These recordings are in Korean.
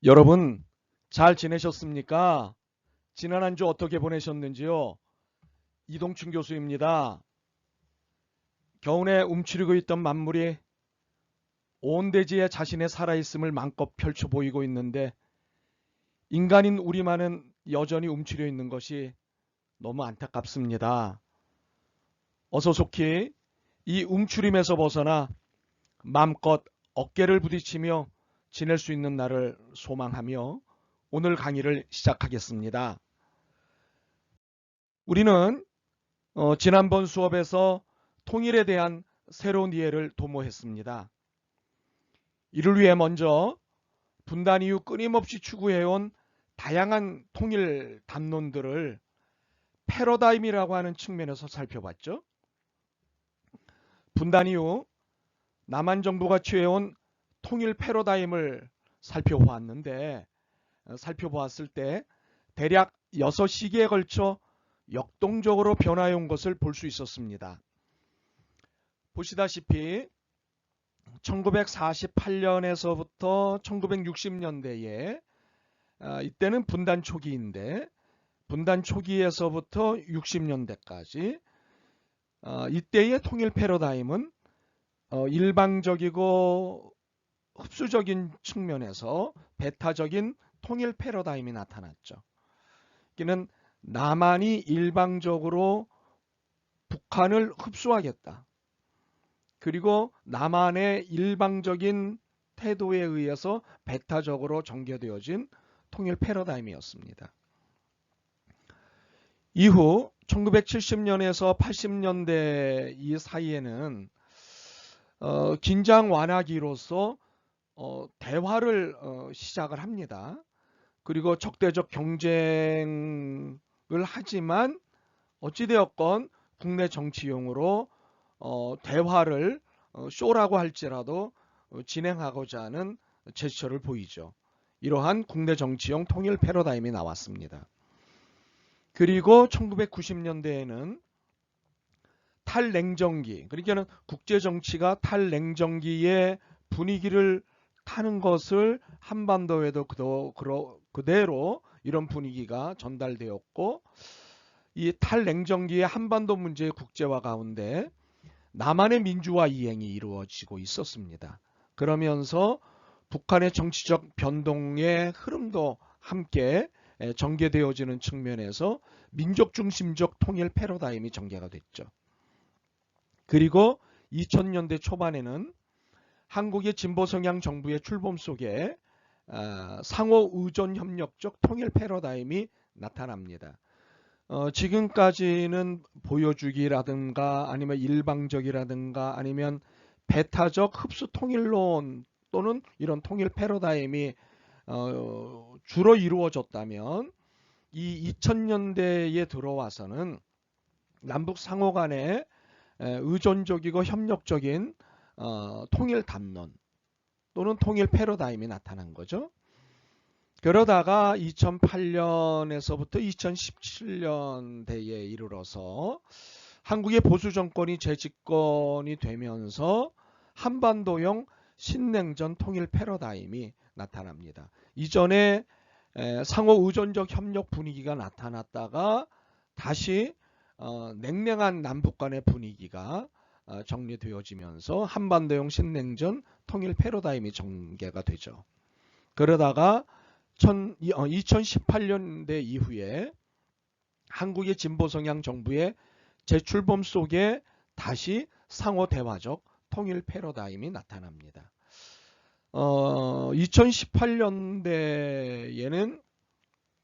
여러분 잘 지내셨습니까? 지난 한 주 어떻게 보내셨는지요? 이동춘 교수입니다. 겨우내 움츠리고 있던 만물이 온 대지에 자신의 살아있음을 마음껏 펼쳐 보이고 있는데 인간인 우리만은 여전히 움츠려 있는 것이 너무 안타깝습니다. 어서 속히 이 움츠림에서 벗어나 마음껏 어깨를 부딪히며 지낼 수 있는 날을 소망하며 오늘 강의를 시작하겠습니다. 우리는 지난번 수업에서 통일에 대한 새로운 이해를 도모했습니다. 이를 위해 먼저 분단 이후 끊임없이 추구해온 다양한 통일 담론들을 패러다임이라고 하는 측면에서 살펴봤죠. 분단 이후 남한 정부가 취해온 통일 패러다임을 살펴보았을 때 대략 6시기에 걸쳐 역동적으로 변화해 온 것을 볼 수 있었습니다. 보시다시피 1948년에서부터 1960년대에 이때는 분단 초기인데 분단 초기에서부터 60년대까지 이때의 통일 패러다임은 일방적이고 흡수적인 측면에서 배타적인 통일 패러다임이 나타났죠. 이는 남한이 일방적으로 북한을 흡수하겠다. 그리고 남한의 일방적인 태도에 의해서 배타적으로 전개되어진 통일 패러다임이었습니다. 이후 1970년에서 80년대 이 사이에는 긴장 완화기로서 대화를 시작을 합니다. 그리고 적대적 경쟁을 하지만 어찌되었건 국내 정치용으로 대화를 쇼라고 할지라도 진행하고자 하는 제스처를 보이죠. 이러한 국내 정치용 통일 패러다임이 나왔습니다. 그리고 1990년대에는 탈냉정기, 그러니까 국제정치가 탈냉정기의 분위기를 타는 것을 한반도에도 그대로 이런 분위기가 전달되었고, 이 탈냉정기의 한반도 문제의 국제화 가운데 남한의 민주화 이행이 이루어지고 있었습니다. 그러면서 북한의 정치적 변동의 흐름도 함께 전개되어지는 측면에서 민족 중심적 통일 패러다임이 전개가 됐죠. 그리고 2000년대 초반에는 한국의 진보 성향 정부의 출범 속에 상호 의존 협력적 통일 패러다임이 나타납니다. 지금까지는 보여주기라든가 아니면 일방적이라든가 아니면 배타적 흡수 통일론 또는 이런 통일 패러다임이 주로 이루어졌다면 이 2000년대에 들어와서는 남북 상호 간의 의존적이고 협력적인 통일 담론 또는 통일 패러다임이 나타난 거죠. 그러다가 2008년에서부터 2017년대에 이르러서 한국의 보수 정권이 재집권이 되면서 한반도형 신냉전 통일 패러다임이 나타납니다. 이전에 상호 의존적 협력 분위기가 나타났다가 다시 냉랭한 남북 간의 분위기가 정리되어지면서 한반도형 신냉전 통일 패러다임이 전개가 되죠. 그러다가 2018년대 이후에 한국의 진보 성향 정부의 재출범 속에 다시 상호 대화적 통일 패러다임이 나타납니다. 2018년대에는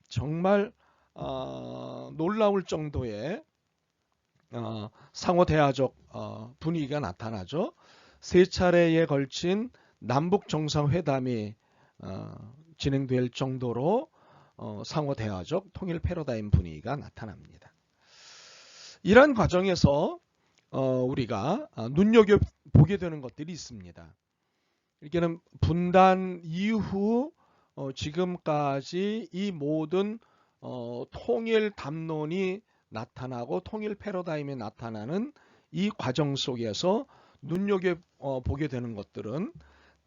정말 놀라울 정도의 상호 대화적 분위기가 나타나죠. 세 차례에 걸친 남북 정상회담이 진행될 정도로 상호 대화적 통일 패러다임 분위기가 나타납니다. 이러한 과정에서 우리가 눈여겨보게 되는 것들이 있습니다. 이렇게는 분단 이후 지금까지 이 모든 통일 담론이 나타나고 통일 패러다임이 나타나는 이 과정 속에서 눈여겨보게 되는 것들은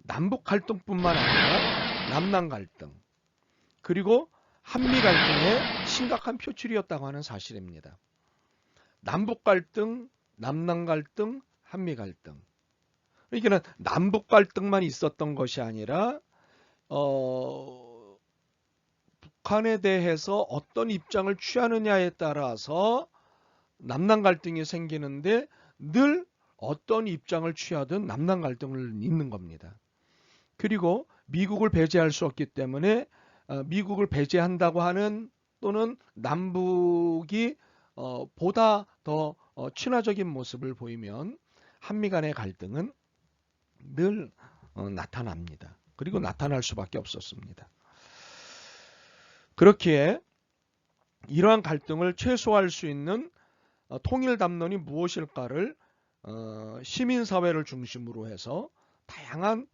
남북 갈등뿐만 아니라 남남 갈등, 그리고 한미 갈등의 심각한 표출이었다고 하는 사실입니다. 남북 갈등, 남남 갈등, 한미 갈등. 그러니까 남북 갈등만 있었던 것이 아니라 북한에 대해서 어떤 입장을 취하느냐에 따라서 남남 갈등이 생기는데 늘 어떤 입장을 취하든 남남 갈등을 잇는 겁니다. 그리고 미국을 배제할 수 없기 때문에 미국을 배제한다고 하는 또는 남북이 보다 더 친화적인 모습을 보이면 한미 간의 갈등은 늘 나타납니다. 그리고 나타날 수밖에 없었습니다. 그렇기에 이러한 갈등을 최소화할 수 있는 통일 담론이 무엇일까를 시민사회를 중심으로 해서 다양한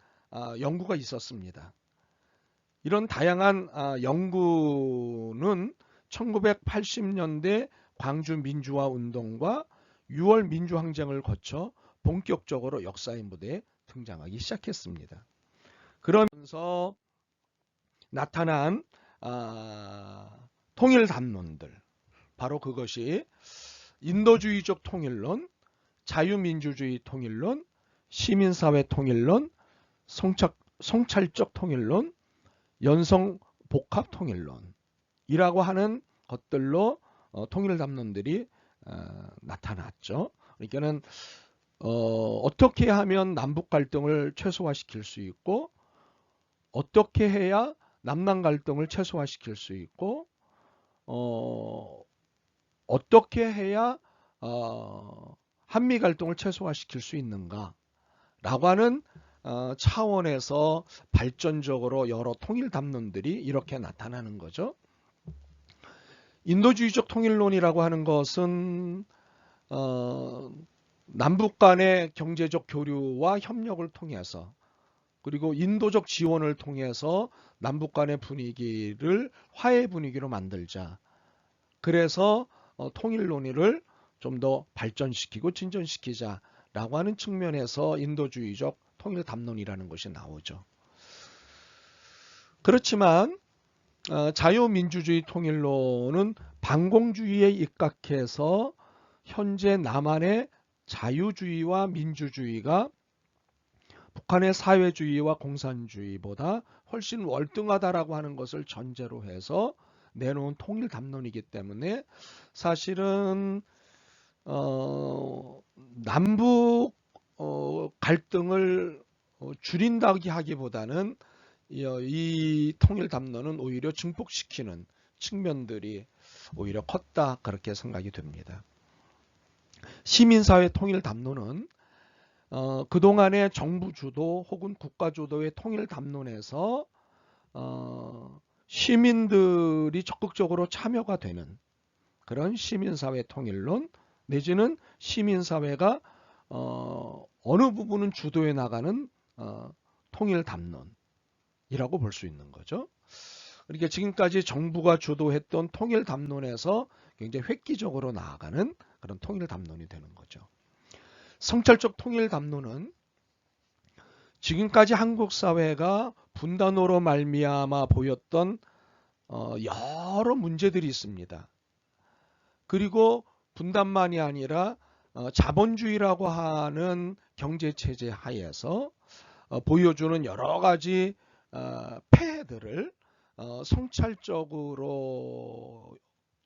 연구가 있었습니다. 이런 다양한 연구는 1980년대 광주 민주화 운동과 6월 민주항쟁을 거쳐 본격적으로 역사의 무대에 등장하기 시작했습니다. 그러면서 나타난 통일 담론들, 바로 그것이 인도주의적 통일론, 자유민주주의 통일론, 시민사회 통일론, 성찰적 통일론, 연성복합 통일론이라고 하는 것들로 통일 담론들이 나타났죠. 그러니까는 어떻게 하면 남북 갈등을 최소화시킬 수 있고, 어떻게 해야 남남 갈등을 최소화시킬 수 있고, 어떻게 해야 한미 갈등을 최소화시킬 수 있는가라고 하는 차원에서 발전적으로 여러 통일 담론들이 이렇게 나타나는 거죠. 인도주의적 통일론이라고 하는 것은 남북 간의 경제적 교류와 협력을 통해서, 그리고 인도적 지원을 통해서 남북 간의 분위기를 화해 분위기로 만들자. 그래서 통일 논의를 좀 더 발전시키고 진전시키자라고 하는 측면에서 인도주의적 통일 담론이라는 것이 나오죠. 그렇지만 자유민주주의 통일론은 반공주의에 입각해서 현재 남한의 자유주의와 민주주의가 북한의 사회주의와 공산주의보다 훨씬 월등하다라고 하는 것을 전제로 해서 내놓은 통일 담론이기 때문에 사실은 남북 갈등을 줄인다기 하기보다는 이 통일 담론은 오히려 증폭시키는 측면들이 오히려 컸다, 그렇게 생각이 됩니다. 시민사회 통일 담론은 그동안의 정부 주도 혹은 국가 주도의 통일 담론에서 시민들이 적극적으로 참여가 되는 그런 시민사회 통일론, 내지는 시민사회가 어느 부분은 주도해 나가는 통일 담론이라고 볼 수 있는 거죠. 그러니까 지금까지 정부가 주도했던 통일 담론에서 굉장히 획기적으로 나아가는 그런 통일 담론이 되는 거죠. 성찰적 통일 담론은 지금까지 한국 사회가 분단으로 말미암아 보였던 여러 문제들이 있습니다. 그리고 분단만이 아니라 자본주의라고 하는 경제체제 하에서 보여주는 여러 가지 폐해들을 성찰적으로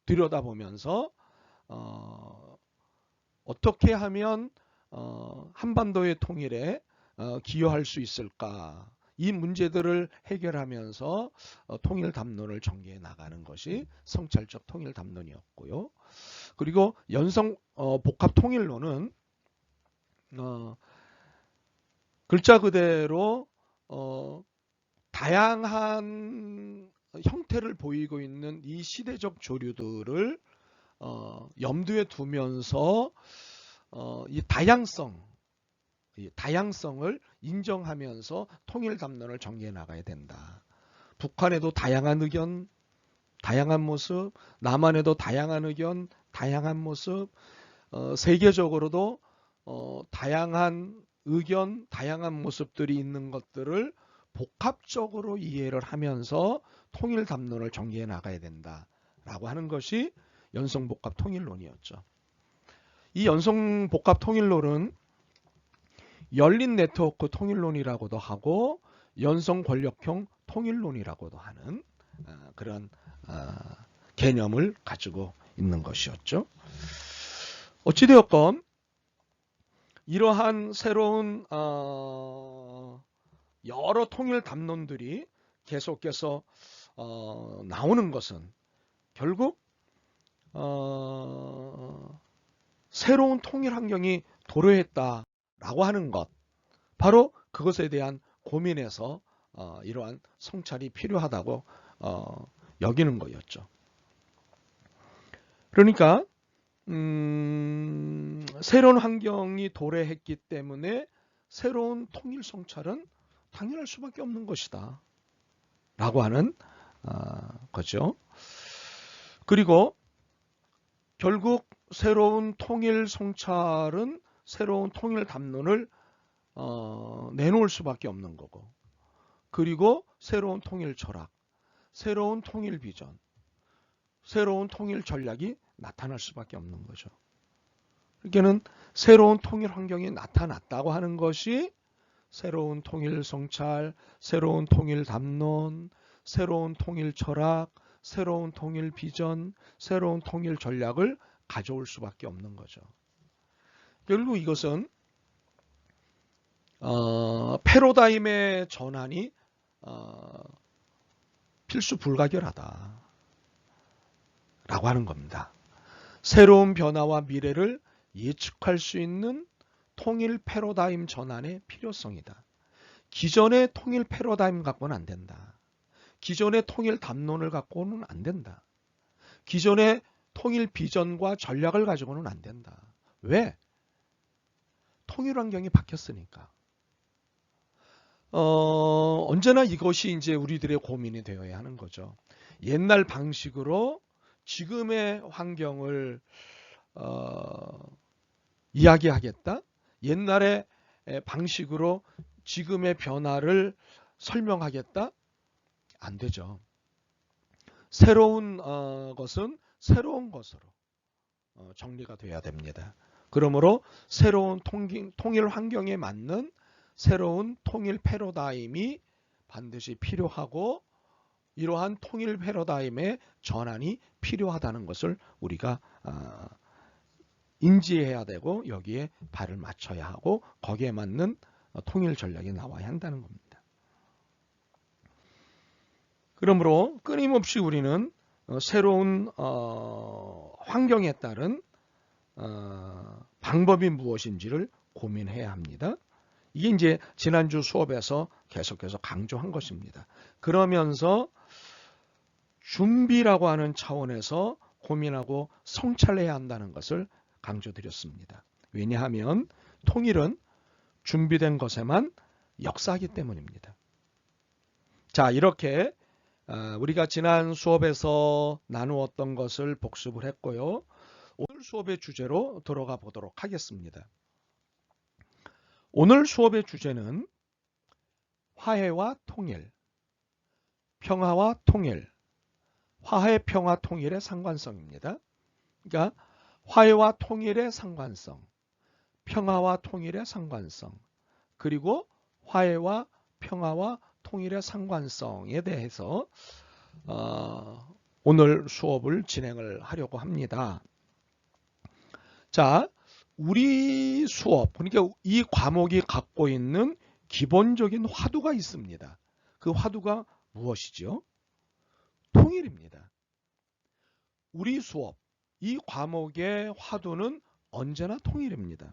들여다보면서 어떻게 하면 한반도의 통일에 기여할 수 있을까, 이 문제들을 해결하면서 통일 담론을 전개해 나가는 것이 성찰적 통일 담론이었고요. 그리고 연성 복합 통일론은 글자 그대로 다양한 형태를 보이고 있는 이 시대적 조류들을 염두에 두면서 이 다양성을 인정하면서 통일 담론을 전개해 나가야 된다. 북한에도 다양한 의견, 다양한 모습, 남한에도 다양한 의견, 다양한 모습, 세계적으로도 다양한 의견, 다양한 모습들이 있는 것들을 복합적으로 이해를 하면서 통일 담론을 전개해 나가야 된다라고 하는 것이 연성복합 통일론이었죠. 이 연성복합 통일론은 열린 네트워크 통일론이라고도 하고 연성 권력형 통일론이라고도 하는 그런 개념을 가지고 있는 것이었죠. 어찌되었건 이러한 새로운 여러 통일 담론들이 계속해서 나오는 것은 결국 새로운 통일 환경이 도래했다라고 하는 것, 바로 그것에 대한 고민에서 이러한 성찰이 필요하다고 여기는 거였죠. 그러니까 새로운 환경이 도래했기 때문에 새로운 통일 성찰은 당연할 수밖에 없는 것이다 라고 하는 거죠. 그리고 결국 새로운 통일 성찰은 새로운 통일 담론을 내놓을 수밖에 없는 거고, 그리고 새로운 통일 철학, 새로운 통일 비전, 새로운 통일 전략이 나타날 수밖에 없는 거죠. 그러니까는 새로운 통일 환경이 나타났다고 하는 것이 새로운 통일 성찰, 새로운 통일 담론, 새로운 통일 철학, 새로운 통일 비전, 새로운 통일 전략을 가져올 수밖에 없는 거죠. 결국 이것은 패러다임의 전환이 필수 불가결하다 라고 하는 겁니다. 새로운 변화와 미래를 예측할 수 있는 통일 패러다임 전환의 필요성이다. 기존의 통일 패러다임 갖고는 안 된다. 기존의 통일 담론을 갖고는 안 된다. 기존의 통일 비전과 전략을 가지고는 안 된다. 왜? 통일 환경이 바뀌었으니까. 언제나 이것이 이제 우리들의 고민이 되어야 하는 거죠. 옛날 방식으로 지금의 환경을 이야기하겠다? 옛날의 방식으로 지금의 변화를 설명하겠다? 안 되죠. 새로운 것은 새로운 것으로 정리가 돼야 됩니다. 그러므로 새로운 통일 환경에 맞는 새로운 통일 패러다임이 반드시 필요하고, 이러한 통일 패러다임의 전환이 필요하다는 것을 우리가 인지해야 되고, 여기에 발을 맞춰야 하고, 거기에 맞는 통일 전략이 나와야 한다는 겁니다. 그러므로 끊임없이 우리는 새로운 환경에 따른 방법이 무엇인지를 고민해야 합니다. 이게 이제 지난주 수업에서 계속해서 강조한 것입니다. 그러면서 준비라고 하는 차원에서 고민하고 성찰해야 한다는 것을 강조드렸습니다. 왜냐하면 통일은 준비된 것에만 역사하기 때문입니다. 자, 이렇게 우리가 지난 수업에서 나누었던 것을 복습을 했고요. 오늘 수업의 주제로 들어가 보도록 하겠습니다. 오늘 수업의 주제는 화해와 통일, 평화와 통일, 화해, 평화, 통일의 상관성입니다. 그러니까 화해와 통일의 상관성, 평화와 통일의 상관성, 그리고 화해와 평화와 통일의 상관성에 대해서 오늘 수업을 진행을 하려고 합니다. 자, 우리 수업, 그러니까 이 과목이 갖고 있는 기본적인 화두가 있습니다. 그 화두가 무엇이죠? 통일입니다. 우리 수업, 이 과목의 화두는 언제나 통일입니다.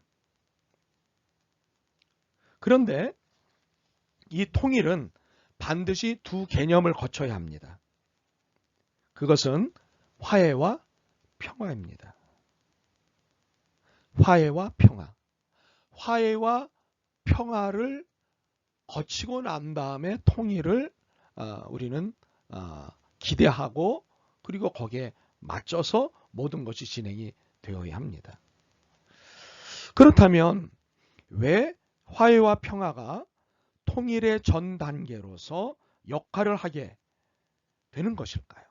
그런데 이 통일은 반드시 두 개념을 거쳐야 합니다. 그것은 화해와 평화입니다. 화해와 평화. 화해와 평화를 거치고 난 다음에 통일을 우리는 기대하고, 그리고 거기에 맞춰서 모든 것이 진행이 되어야 합니다. 그렇다면 왜 화해와 평화가 통일의 전 단계로서 역할을 하게 되는 것일까요?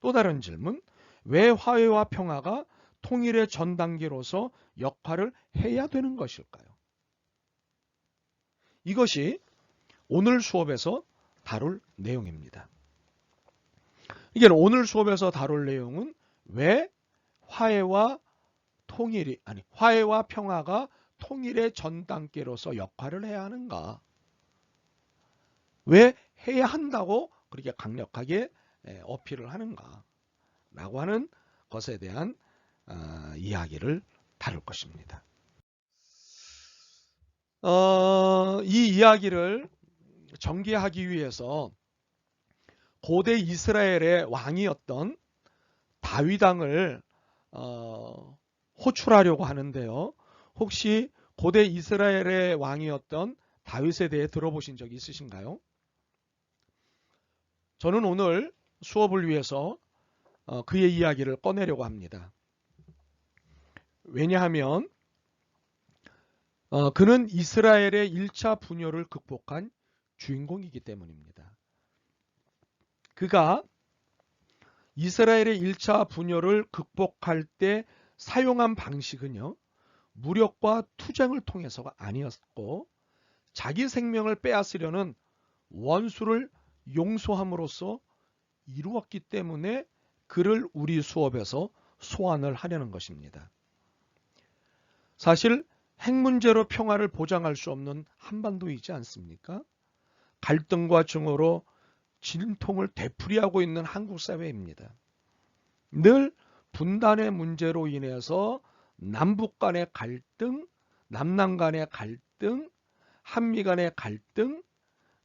또 다른 질문, 왜 화해와 평화가 통일의 전 단계로서 역할을 해야 되는 것일까요? 이것이 오늘 수업에서 다룰 내용입니다. 이게 오늘 수업에서 다룰 내용은 왜 화해와 평화가 통일의 전 단계로서 역할을 해야 하는가? 왜 해야 한다고 그렇게 강력하게 어필을 하는가? 라고 하는 것에 대한 이야기를 다룰 것입니다. 이 이야기를 전개하기 위해서 고대 이스라엘의 왕이었던 다윗 왕을 호출하려고 하는데요. 혹시 고대 이스라엘의 왕이었던 다윗에 대해 들어보신 적 있으신가요? 저는 오늘 수업을 위해서 그의 이야기를 꺼내려고 합니다. 왜냐하면 그는 이스라엘의 1차 분열을 극복한 주인공이기 때문입니다. 그가 이스라엘의 1차 분열을 극복할 때 사용한 방식은요, 무력과 투쟁을 통해서가 아니었고 자기 생명을 빼앗으려는 원수를 용서함으로써 이루었기 때문에 그를 우리 수업에서 소환을 하려는 것입니다. 사실 핵 문제로 평화를 보장할 수 없는 한반도이지 않습니까? 갈등과 증오로 진통을 되풀이하고 있는 한국 사회입니다. 늘 분단의 문제로 인해서 남북 간의 갈등, 남남 간의 갈등, 한미 간의 갈등,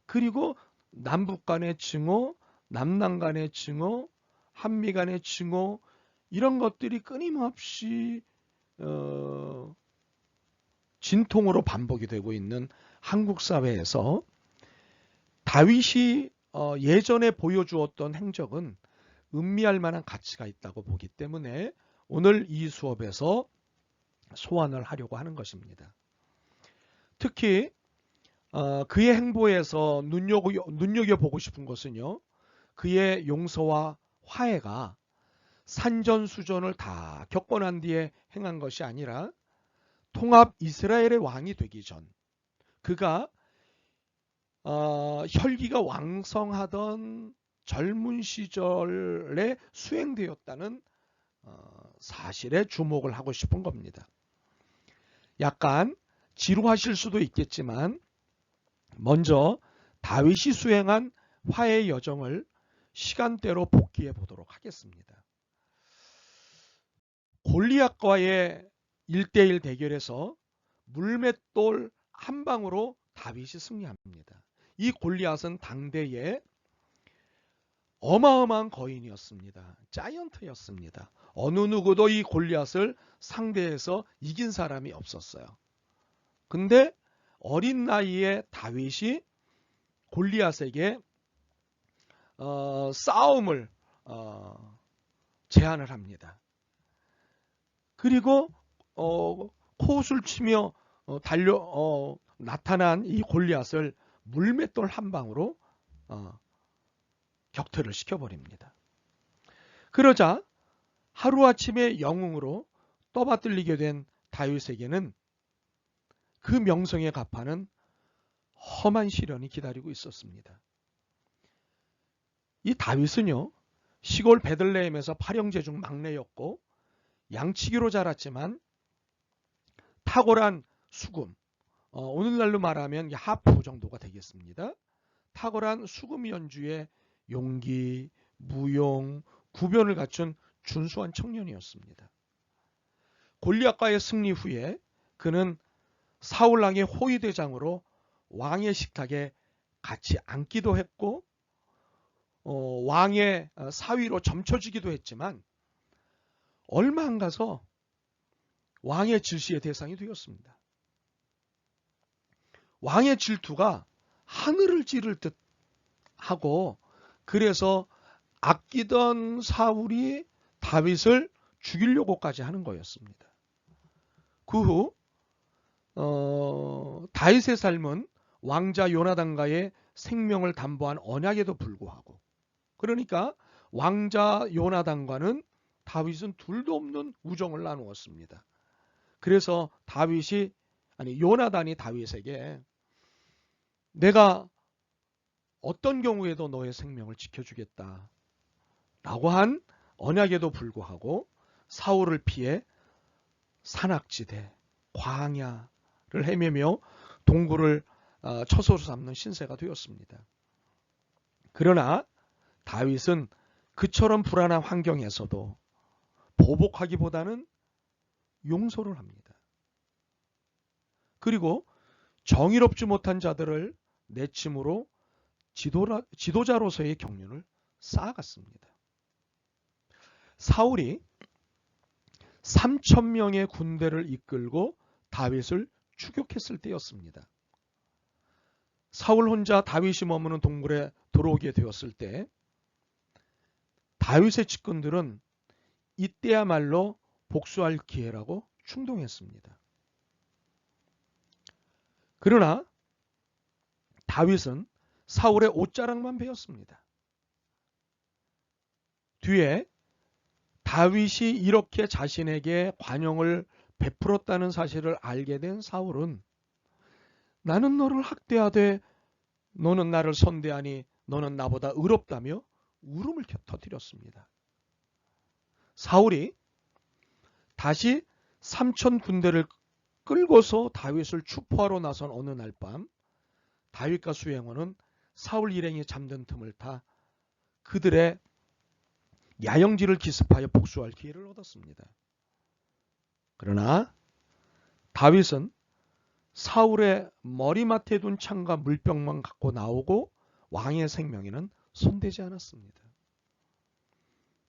그리고 남북 간의 증오, 남남 간의 증오, 한미 간의 증오, 이런 것들이 끊임없이 진통으로 반복이 되고 있는 한국 사회에서 다윗이 예전에 보여주었던 행적은 음미할 만한 가치가 있다고 보기 때문에 오늘 이 수업에서 소환을 하려고 하는 것입니다. 특히 그의 행보에서 눈여겨보고 싶은 것은요, 그의 용서와 화해가 산전수전을 다 겪고 난 뒤에 행한 것이 아니라 통합 이스라엘의 왕이 되기 전, 그가 혈기가 왕성하던 젊은 시절에 수행되었다는 사실에 주목을 하고 싶은 겁니다. 약간 지루하실 수도 있겠지만 먼저 다윗이 수행한 화해의 여정을 시간대로 복기해 보도록 하겠습니다. 골리앗과의 1대1 대결에서 물맷돌 한 방으로 다윗이 승리합니다. 이 골리앗은 당대의 어마어마한 거인이었습니다. 자이언트였습니다. 어느 누구도 이 골리앗을 상대해서 이긴 사람이 없었어요. 근데 어린 나이에 다윗이 골리앗에게 싸움을 제안을 합니다. 그리고 코웃을 치며 나타난 이 골리앗을 물맷돌 한 방으로 격퇴를 시켜버립니다. 그러자 하루아침에 영웅으로 떠받들리게 된 다윗에게는 그 명성에 값하는 험한 시련이 기다리고 있었습니다. 이 다윗은요, 시골 베들레헴에서 8형제 중 막내였고 양치기로 자랐지만 탁월한 수금, 오늘날로 말하면 하프 정도가 되겠습니다. 탁월한 수금 연주에 용기, 무용, 구변을 갖춘 준수한 청년이었습니다. 골리앗과의 승리 후에 그는 사울왕의 호위대장으로 왕의 식탁에 같이 앉기도 했고 왕의 사위로 점쳐지기도 했지만 얼마 안 가서 왕의 질시의 대상이 되었습니다. 왕의 질투가 하늘을 찌를 듯 하고 그래서 아끼던 사울이 다윗을 죽이려고까지 하는 거였습니다. 그 후 다윗의 삶은 왕자 요나단과의 생명을 담보한 언약에도 불구하고, 그러니까 왕자 요나단과는 다윗은 둘도 없는 우정을 나누었습니다. 그래서 요나단이 다윗에게 내가 어떤 경우에도 너의 생명을 지켜주겠다 라고 한 언약에도 불구하고 사울을 피해 산악지대, 광야를 헤매며 동굴을 처소로 삼는 신세가 되었습니다. 그러나 다윗은 그처럼 불안한 환경에서도 보복하기보다는 용서를 합니다. 그리고 정의롭지 못한 자들을 내침으로 지도자로서의 경륜을 쌓아갔습니다. 사울이 3,000명의 군대를 이끌고 다윗을 추격했을 때였습니다. 사울 혼자 다윗이 머무는 동굴에 들어오게 되었을 때 다윗의 측근들은 이때야말로 복수할 기회라고 충동했습니다. 그러나 다윗은 사울의 옷자락만 베었습니다. 뒤에 다윗이 이렇게 자신에게 관용을 베풀었다는 사실을 알게 된 사울은 나는 너를 학대하되 너는 나를 선대하니 너는 나보다 의롭다며 울음을 터뜨렸습니다. 사울이 다시 3,000 군대를 끌고서 다윗을 추포하러 나선 어느 날 밤 다윗과 수행원은 사울 일행이 잠든 틈을 타 그들의 야영지를 기습하여 복수할 기회를 얻었습니다. 그러나 다윗은 사울의 머리맡에 둔 창과 물병만 갖고 나오고 왕의 생명에는 손대지 않았습니다.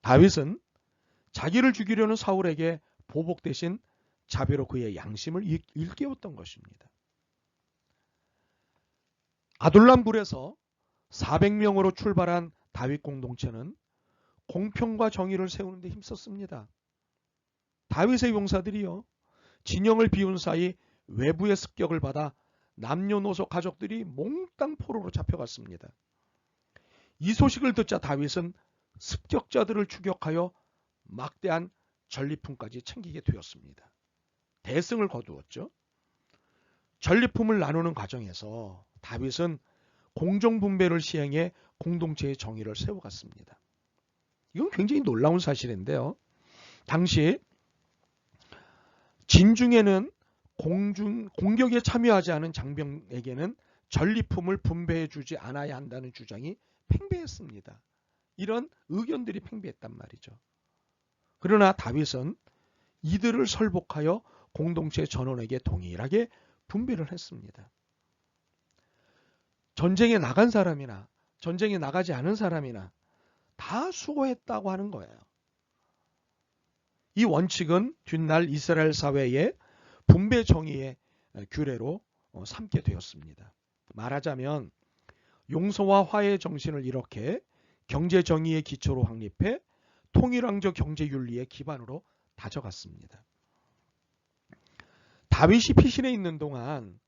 다윗은 자기를 죽이려는 사울에게 보복 대신 자비로 그의 양심을 일깨웠던 것입니다. 아둘람굴에서 400명으로 출발한 다윗 공동체는 공평과 정의를 세우는 데 힘썼습니다. 다윗의 용사들이요, 진영을 비운 사이 외부의 습격을 받아 남녀노소 가족들이 몽땅 포로로 잡혀갔습니다. 이 소식을 듣자 다윗은 습격자들을 추격하여 막대한 전리품까지 챙기게 되었습니다. 대승을 거두었죠. 전리품을 나누는 과정에서 다윗은 공정분배를 시행해 공동체의 정의를 세워갔습니다. 이건 굉장히 놀라운 사실인데요. 당시 진중에는 공격에 참여하지 않은 장병에게는 전리품을 분배해 주지 않아야 한다는 주장이 팽배했습니다. 이런 의견들이 팽배했단 말이죠. 그러나 다윗은 이들을 설복하여 공동체 전원에게 동일하게 분배를 했습니다. 전쟁에 나간 사람이나 전쟁에 나가지 않은 사람이나 다 수고했다고 하는 거예요. 이 원칙은 뒷날 이스라엘 사회의 분배 정의의 규례로 삼게 되었습니다. 말하자면 용서와 화해의 정신을 이렇게 경제 정의의 기초로 확립해 통일왕조 경제윤리의 기반으로 다져갔습니다. 다윗이 피신해 있는 동안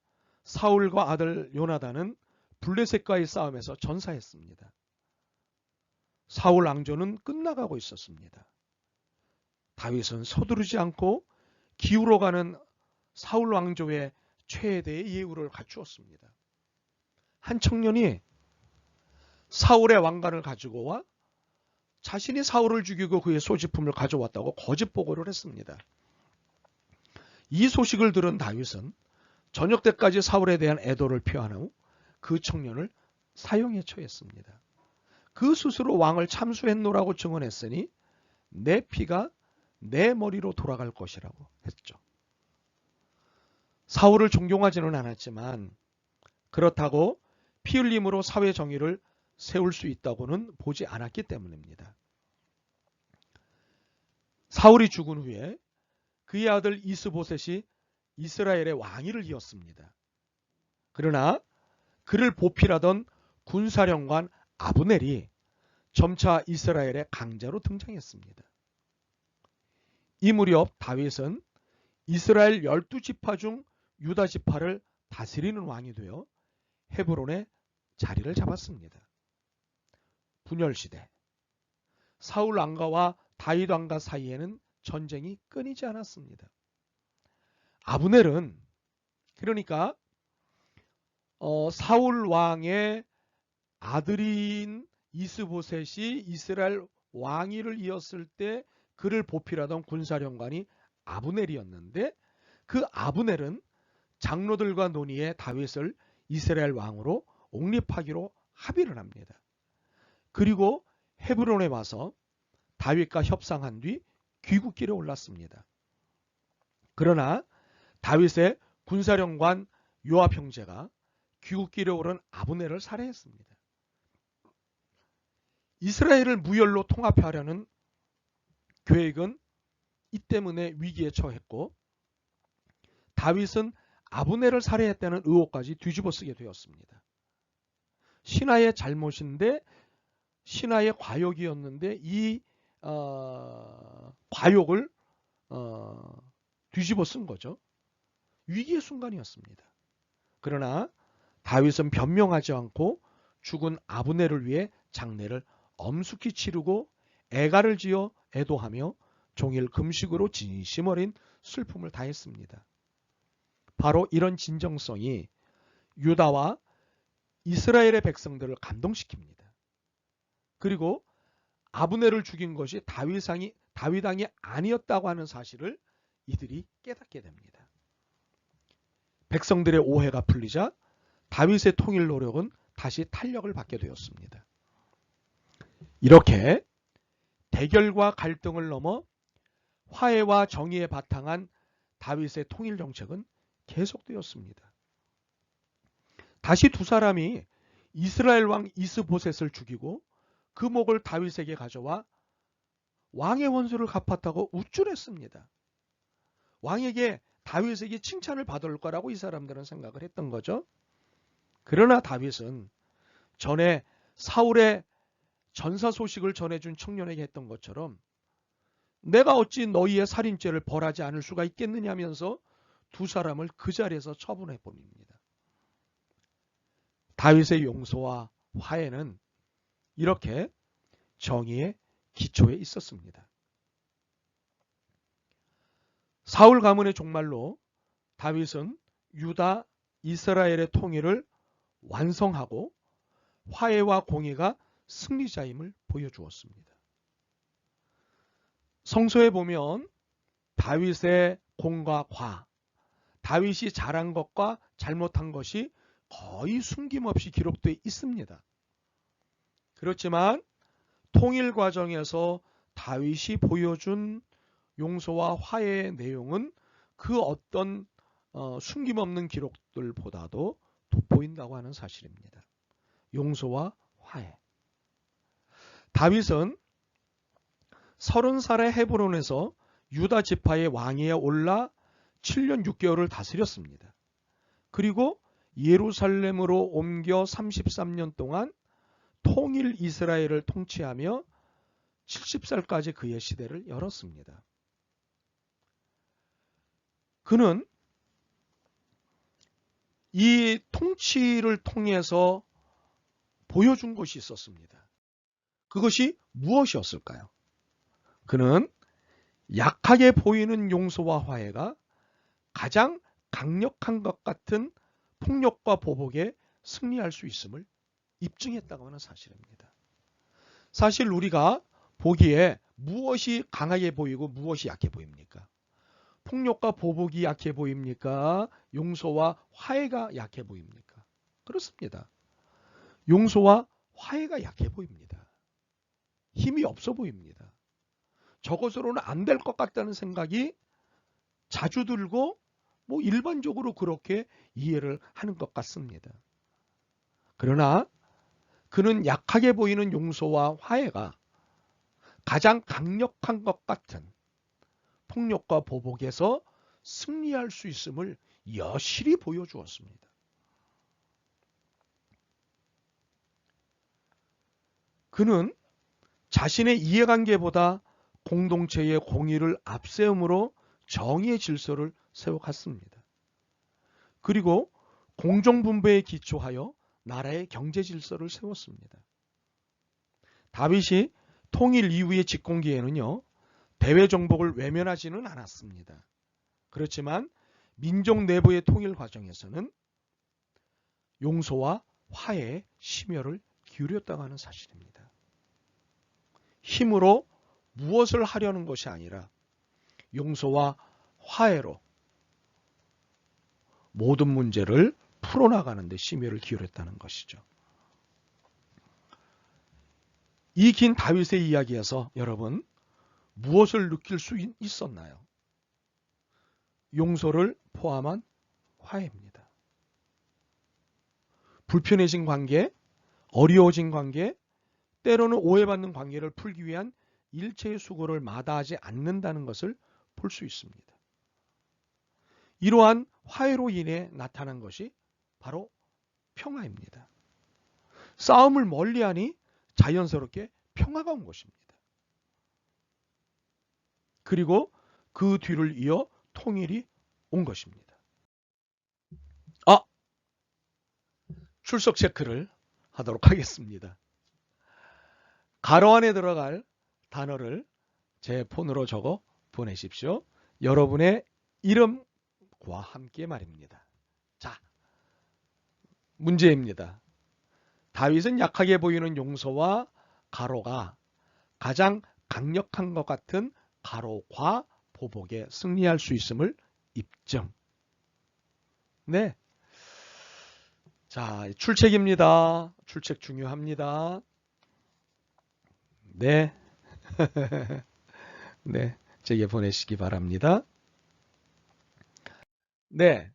사울과 아들 요나단은 블레셋과의 싸움에서 전사했습니다. 사울 왕조는 끝나가고 있었습니다. 다윗은 서두르지 않고 기울어가는 사울 왕조의 최대의 예우를 갖추었습니다. 한 청년이 사울의 왕관을 가지고 와 자신이 사울을 죽이고 그의 소지품을 가져왔다고 거짓 보고를 했습니다. 이 소식을 들은 다윗은 저녁 때까지 사울에 대한 애도를 표한 후 그 청년을 사형에 처했습니다. 그 스스로 왕을 참수했노라고 증언했으니 내 피가 내 머리로 돌아갈 것이라고 했죠. 사울을 존경하지는 않았지만 그렇다고 피 흘림으로 사회 정의를 세울 수 있다고는 보지 않았기 때문입니다. 사울이 죽은 후에 그의 아들 이스보셋이 이스라엘의 왕위를 이었습니다. 그러나 그를 보필하던 군사령관 아브넬이 점차 이스라엘의 강자로 등장했습니다. 이 무렵 다윗은 이스라엘 12지파 중 유다 지파를 다스리는 왕이 되어 헤브론에 자리를 잡았습니다. 분열시대. 사울 왕가와 다윗 왕가 사이에는 전쟁이 끊이지 않았습니다. 아브넬은 그러니까 사울 왕의 아들인 이스보셋이 이스라엘 왕위를 이었을 때 그를 보필하던 군사령관이 아브넬이었는데 그 아브넬은 장로들과 논의해 다윗을 이스라엘 왕으로 옹립하기로 합의를 합니다. 그리고 헤브론에 와서 다윗과 협상한 뒤 귀국길에 올랐습니다. 그러나 다윗의 군사령관 요압 형제가 귀국길에 오른 아브넬을 살해했습니다. 이스라엘을 무혈로 통합하려는 계획은 이 때문에 위기에 처했고 다윗은 아브넬을 살해했다는 의혹까지 뒤집어쓰게 되었습니다. 신하의 잘못인데 신하의 과욕이었는데 이 과욕을 뒤집어 쓴 거죠. 위기의 순간이었습니다. 그러나 다윗은 변명하지 않고 죽은 아브넬을 위해 장례를 엄숙히 치르고 애가를 지어 애도하며 종일 금식으로 진심 어린 슬픔을 다했습니다. 바로 이런 진정성이 유다와 이스라엘의 백성들을 감동시킵니다. 그리고 아브넬을 죽인 것이 다윗 왕이 아니었다고 하는 사실을 이들이 깨닫게 됩니다. 백성들의 오해가 풀리자 다윗의 통일 노력은 다시 탄력을 받게 되었습니다. 이렇게 대결과 갈등을 넘어 화해와 정의에 바탕한 다윗의 통일 정책은 계속되었습니다. 다시 두 사람이 이스라엘 왕 이스보셋을 죽이고 그 목을 다윗에게 가져와 왕의 원수를 갚았다고 우쭐했습니다. 왕에게 다윗에게 칭찬을 받을 거라고 이 사람들은 생각을 했던 거죠. 그러나 다윗은 전에 사울의 전사 소식을 전해준 청년에게 했던 것처럼 내가 어찌 너희의 살인죄를 벌하지 않을 수가 있겠느냐 하면서 두 사람을 그 자리에서 처분해 버립니다. 다윗의 용서와 화해는 이렇게 정의의 기초에 있었습니다. 사울 가문의 종말로 다윗은 유다 이스라엘의 통일을 완성하고 화해와 공의가 승리자임을 보여주었습니다. 성서에 보면 다윗의 공과 과, 다윗이 잘한 것과 잘못한 것이 거의 숨김없이 기록되어 있습니다. 그렇지만 통일 과정에서 다윗이 보여준 용서와 화해의 내용은 그 어떤 숨김없는 기록들보다도 돋보인다고 하는 사실입니다. 용서와 화해. 다윗은 30살의 헤브론에서 유다 지파의 왕위에 올라 7년 6개월을 다스렸습니다. 그리고 예루살렘으로 옮겨 33년 동안 통일 이스라엘을 통치하며 70살까지 그의 시대를 열었습니다. 그는 이 통치를 통해서 보여준 것이 있었습니다. 그것이 무엇이었을까요? 그는 약하게 보이는 용서와 화해가 가장 강력한 것 같은 폭력과 보복에 승리할 수 있음을 입증했다고 하는 사실입니다. 사실 우리가 보기에 무엇이 강하게 보이고 무엇이 약해 보입니까? 폭력과 보복이 약해 보입니까? 용서와 화해가 약해 보입니까? 그렇습니다. 용서와 화해가 약해 보입니다. 힘이 없어 보입니다. 저것으로는 안 될 것 같다는 생각이 자주 들고 일반적으로 그렇게 이해를 하는 것 같습니다. 그러나 그는 약하게 보이는 용서와 화해가 가장 강력한 것 같은 폭력과 보복에서 승리할 수 있음을 여실히 보여주었습니다. 그는 자신의 이해관계보다 공동체의 공의를 앞세움으로 정의의 질서를 세워갔습니다. 그리고 공정분배에 기초하여 나라의 경제 질서를 세웠습니다. 다윗이 통일 이후의 집권기에는요, 대외 정복을 외면하지는 않았습니다. 그렇지만 민족 내부의 통일 과정에서는 용서와 화해에 심혈을 기울였다고 하는 사실입니다. 힘으로 무엇을 하려는 것이 아니라 용서와 화해로 모든 문제를 풀어나가는 데 심혈을 기울였다는 것이죠. 이 긴 다윗의 이야기에서 여러분 무엇을 느낄 수 있었나요? 용서를 포함한 화해입니다. 불편해진 관계, 어려워진 관계, 때로는 오해받는 관계를 풀기 위한 일체의 수고를 마다하지 않는다는 것을 볼 수 있습니다. 이러한 화해로 인해 나타난 것이 바로 평화입니다. 싸움을 멀리하니 자연스럽게 평화가 온 것입니다. 그리고 그 뒤를 이어 통일이 온 것입니다. 출석 체크를 하도록 하겠습니다. 가로 안에 들어갈 단어를 제 폰으로 적어 보내십시오. 여러분의 이름과 함께 말입니다. 자, 문제입니다. 다윗은 약하게 보이는 용서와 가로가 가장 강력한 것 같은 가로과 보복에 승리할 수 있음을 입증. 네. 자, 출첵입니다. 출첵 중요합니다. 네. 네. 제게 보내시기 바랍니다. 네.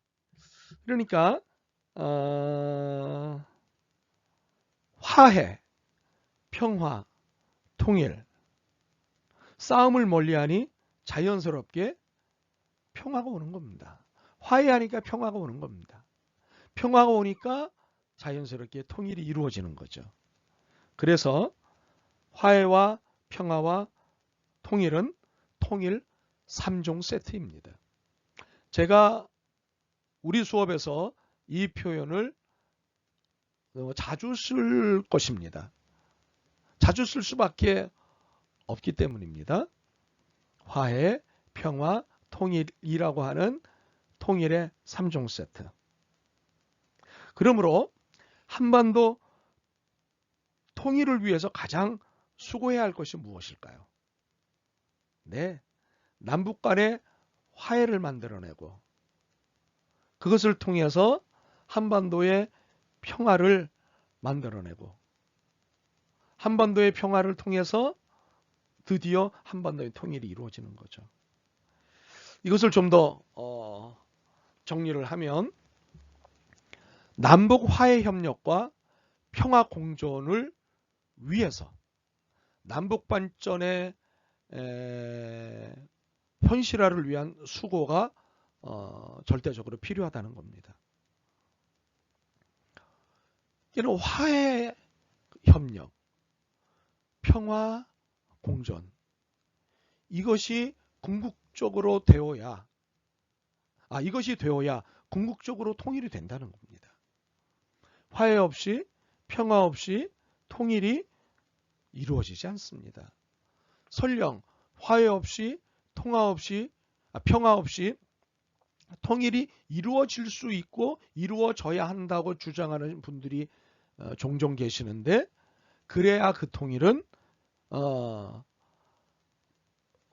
그러니까, 화해, 평화, 통일, 싸움을 멀리하니 자연스럽게 평화가 오는 겁니다. 화해하니까 평화가 오는 겁니다. 평화가 오니까 자연스럽게 통일이 이루어지는 거죠. 그래서 화해와 평화와 통일은 통일 3종 세트입니다. 제가 우리 수업에서 이 표현을 자주 쓸 것입니다. 자주 쓸 수밖에 없기 때문입니다. 화해, 평화, 통일이라고 하는 통일의 3종 세트. 그러므로 한반도 통일을 위해서 가장 수고해야 할 것이 무엇일까요? 네, 남북 간의 화해를 만들어내고 그것을 통해서 한반도의 평화를 만들어내고 한반도의 평화를 통해서 드디어 한반도의 통일이 이루어지는 거죠. 이것을 좀 더 정리를 하면 남북 화해 협력과 평화 공존을 위해서 남북 발전의 현실화를 위한 수고가 절대적으로 필요하다는 겁니다. 이는 화해 협력, 평화 공존, 이것이 궁극적으로 되어야 궁극적으로 통일이 된다는 겁니다. 화해 없이 평화 없이 통일이 이루어지지 않습니다. 설령 화해 없이 평화 없이 통일이 이루어질 수 있고 이루어져야 한다고 주장하는 분들이 종종 계시는데, 그래야 그 통일은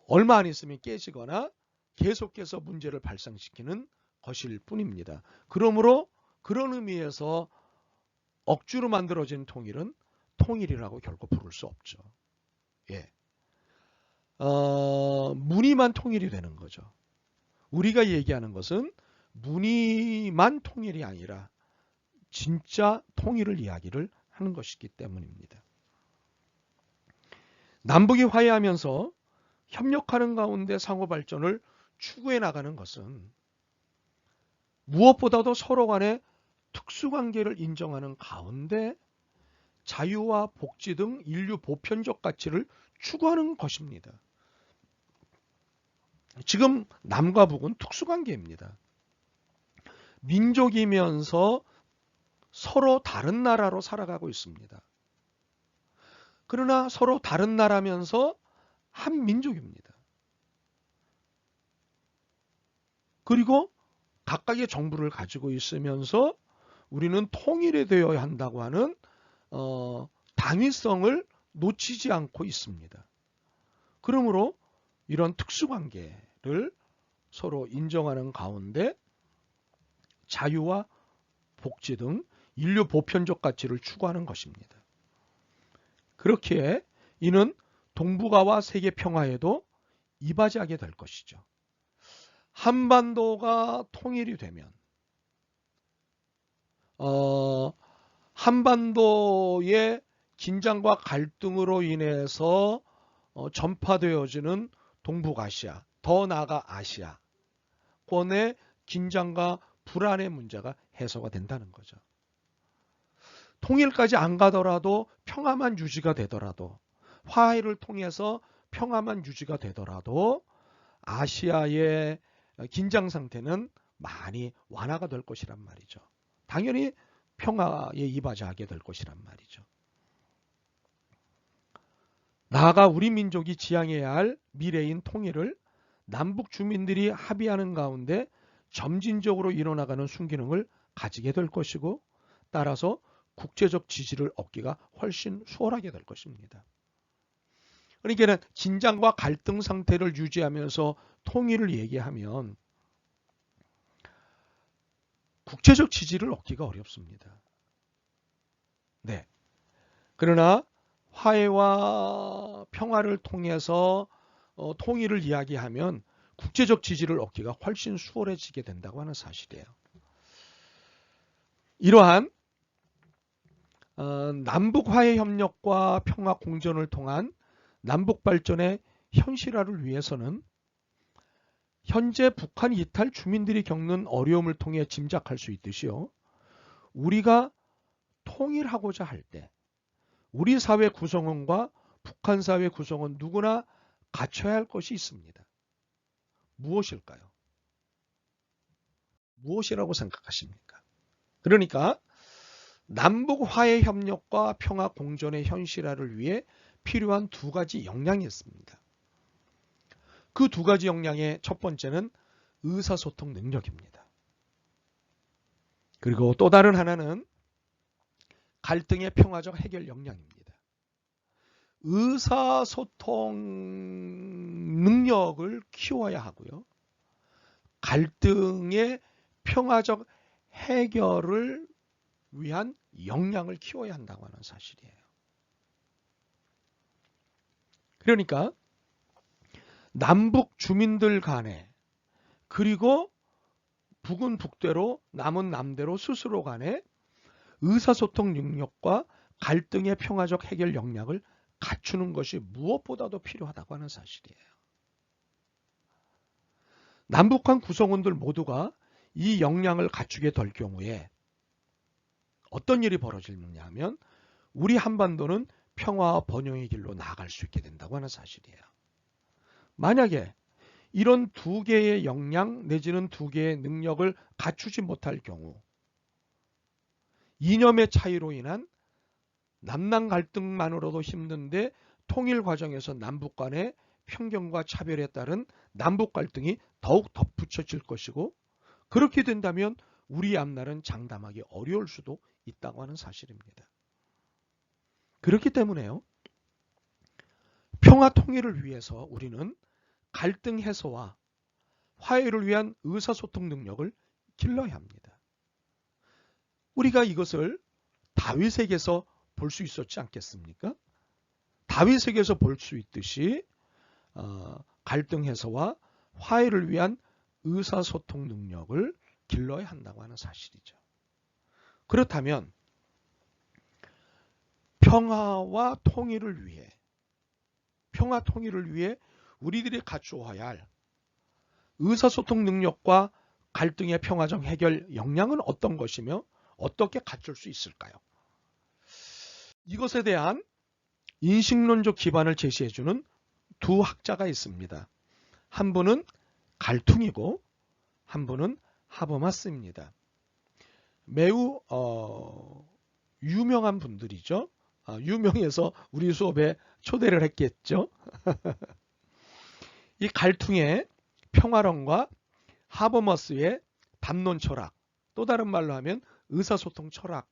얼마 안 있으면 깨지거나 계속해서 문제를 발생시키는 것일 뿐입니다. 그러므로 그런 의미에서 억지로 만들어진 통일은 통일이라고 결코 부를 수 없죠. 예. 문의만 통일이 되는 거죠. 우리가 얘기하는 것은 문의만 통일이 아니라 진짜 통일을 이야기를 하는 것이기 때문입니다. 남북이 화해하면서 협력하는 가운데 상호 발전을 추구해 나가는 것은 무엇보다도 서로 간의 특수관계를 인정하는 가운데 자유와 복지 등 인류 보편적 가치를 추구하는 것입니다. 지금 남과 북은 특수관계입니다. 민족이면서 서로 다른 나라로 살아가고 있습니다. 그러나 서로 다른 나라면서 한 민족입니다. 그리고 각각의 정부를 가지고 있으면서 우리는 통일이 되어야 한다고 하는 당위성을 놓치지 않고 있습니다. 그러므로 이런 특수관계를 서로 인정하는 가운데 자유와 복지 등 인류 보편적 가치를 추구하는 것입니다. 그렇기에 이는 동북아와 세계 평화에도 이바지하게 될 것이죠. 한반도가 통일이 되면 한반도의 긴장과 갈등으로 인해서 전파되어지는 동북아시아, 더 나아가 아시아권의 긴장과 불안의 문제가 해소가 된다는 거죠. 통일까지 안 가더라도 평화만 유지가 되더라도 화해를 통해서 평화만 유지가 되더라도 아시아의 긴장 상태는 많이 완화가 될 것이란 말이죠. 당연히 평화에 이바지하게 될 것이란 말이죠. 나아가 우리 민족이 지향해야 할 미래인 통일을 남북 주민들이 합의하는 가운데 점진적으로 일어나가는 순기능을 가지게 될 것이고 따라서 국제적 지지를 얻기가 훨씬 수월하게 될 것입니다. 그러니까 긴장과 갈등 상태를 유지하면서 통일을 얘기하면 국제적 지지를 얻기가 어렵습니다. 네. 그러나 화해와 평화를 통해서 통일을 이야기하면 국제적 지지를 얻기가 훨씬 수월해지게 된다고 하는 사실이에요. 이러한 남북 화해 협력과 평화 공존을 통한 남북 발전의 현실화를 위해서는 현재 북한 이탈 주민들이 겪는 어려움을 통해 짐작할 수 있듯이요. 우리가 통일하고자 할 때 우리 사회 구성원과 북한 사회 구성원 누구나 갖춰야 할 것이 있습니다. 무엇일까요? 무엇이라고 생각하십니까? 그러니까 남북 화해 협력과 평화 공존의 현실화를 위해 필요한 두 가지 역량이 있습니다. 그 두 가지 역량의 첫 번째는 의사소통 능력입니다. 그리고 또 다른 하나는 갈등의 평화적 해결 역량입니다. 의사소통 능력을 키워야 하고요. 갈등의 평화적 해결을 위한 역량을 키워야 한다고 하는 사실이에요. 그러니까 남북 주민들 간에 그리고 북은 북대로 남은 남대로 스스로 간에 의사소통 능력과 갈등의 평화적 해결 역량을 갖추는 것이 무엇보다도 필요하다고 하는 사실이에요. 남북한 구성원들 모두가 이 역량을 갖추게 될 경우에 어떤 일이 벌어지느냐 하면 우리 한반도는 평화와 번영의 길로 나아갈 수 있게 된다고 하는 사실이에요. 만약에 이런 두 개의 역량 내지는 두 개의 능력을 갖추지 못할 경우 이념의 차이로 인한 남남 갈등만으로도 힘든데 통일 과정에서 남북 간의 편견과 차별에 따른 남북 갈등이 더욱 덧붙여질 것이고 그렇게 된다면 우리 앞날은 장담하기 어려울 수도 있다고 하는 사실입니다. 그렇기 때문에요. 평화 통일을 위해서 우리는 갈등 해소와 화해를 위한 의사소통 능력을 길러야 합니다. 우리가 이것을 다윗에게서 볼 수 있었지 않겠습니까? 다윗에게서 볼 수 있듯이 갈등 해소와 화해를 위한 의사소통 능력을 길러야 한다고 하는 사실이죠. 그렇다면 평화 통일을 위해 우리들이 갖추어야 할 의사소통 능력과 갈등의 평화적 해결 역량은 어떤 것이며 어떻게 갖출 수 있을까요? 이것에 대한 인식론적 기반을 제시해주는 두 학자가 있습니다. 한 분은 갈퉁이고 한 분은 하버마스입니다. 매우 유명한 분들이죠. 유명해서 우리 수업에 초대를 했겠죠. 이 갈퉁의 평화론과 하버머스의 담론 철학, 또 다른 말로 하면 의사소통 철학,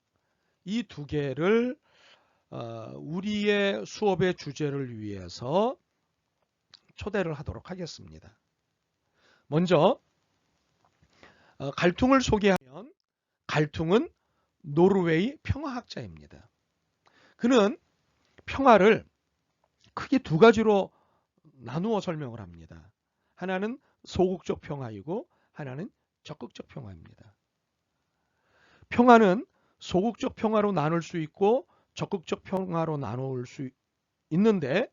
이 두 개를 우리의 수업의 주제를 위해서 초대를 하도록 하겠습니다. 먼저 갈퉁을 소개하면, 갈퉁은 노르웨이 평화학자입니다. 그는 평화를 크게 두 가지로 나누어 설명을 합니다. 하나는 소극적 평화이고 하나는 적극적 평화입니다. 평화는 소극적 평화로 나눌 수 있고 적극적 평화로 나눌 수 있는데,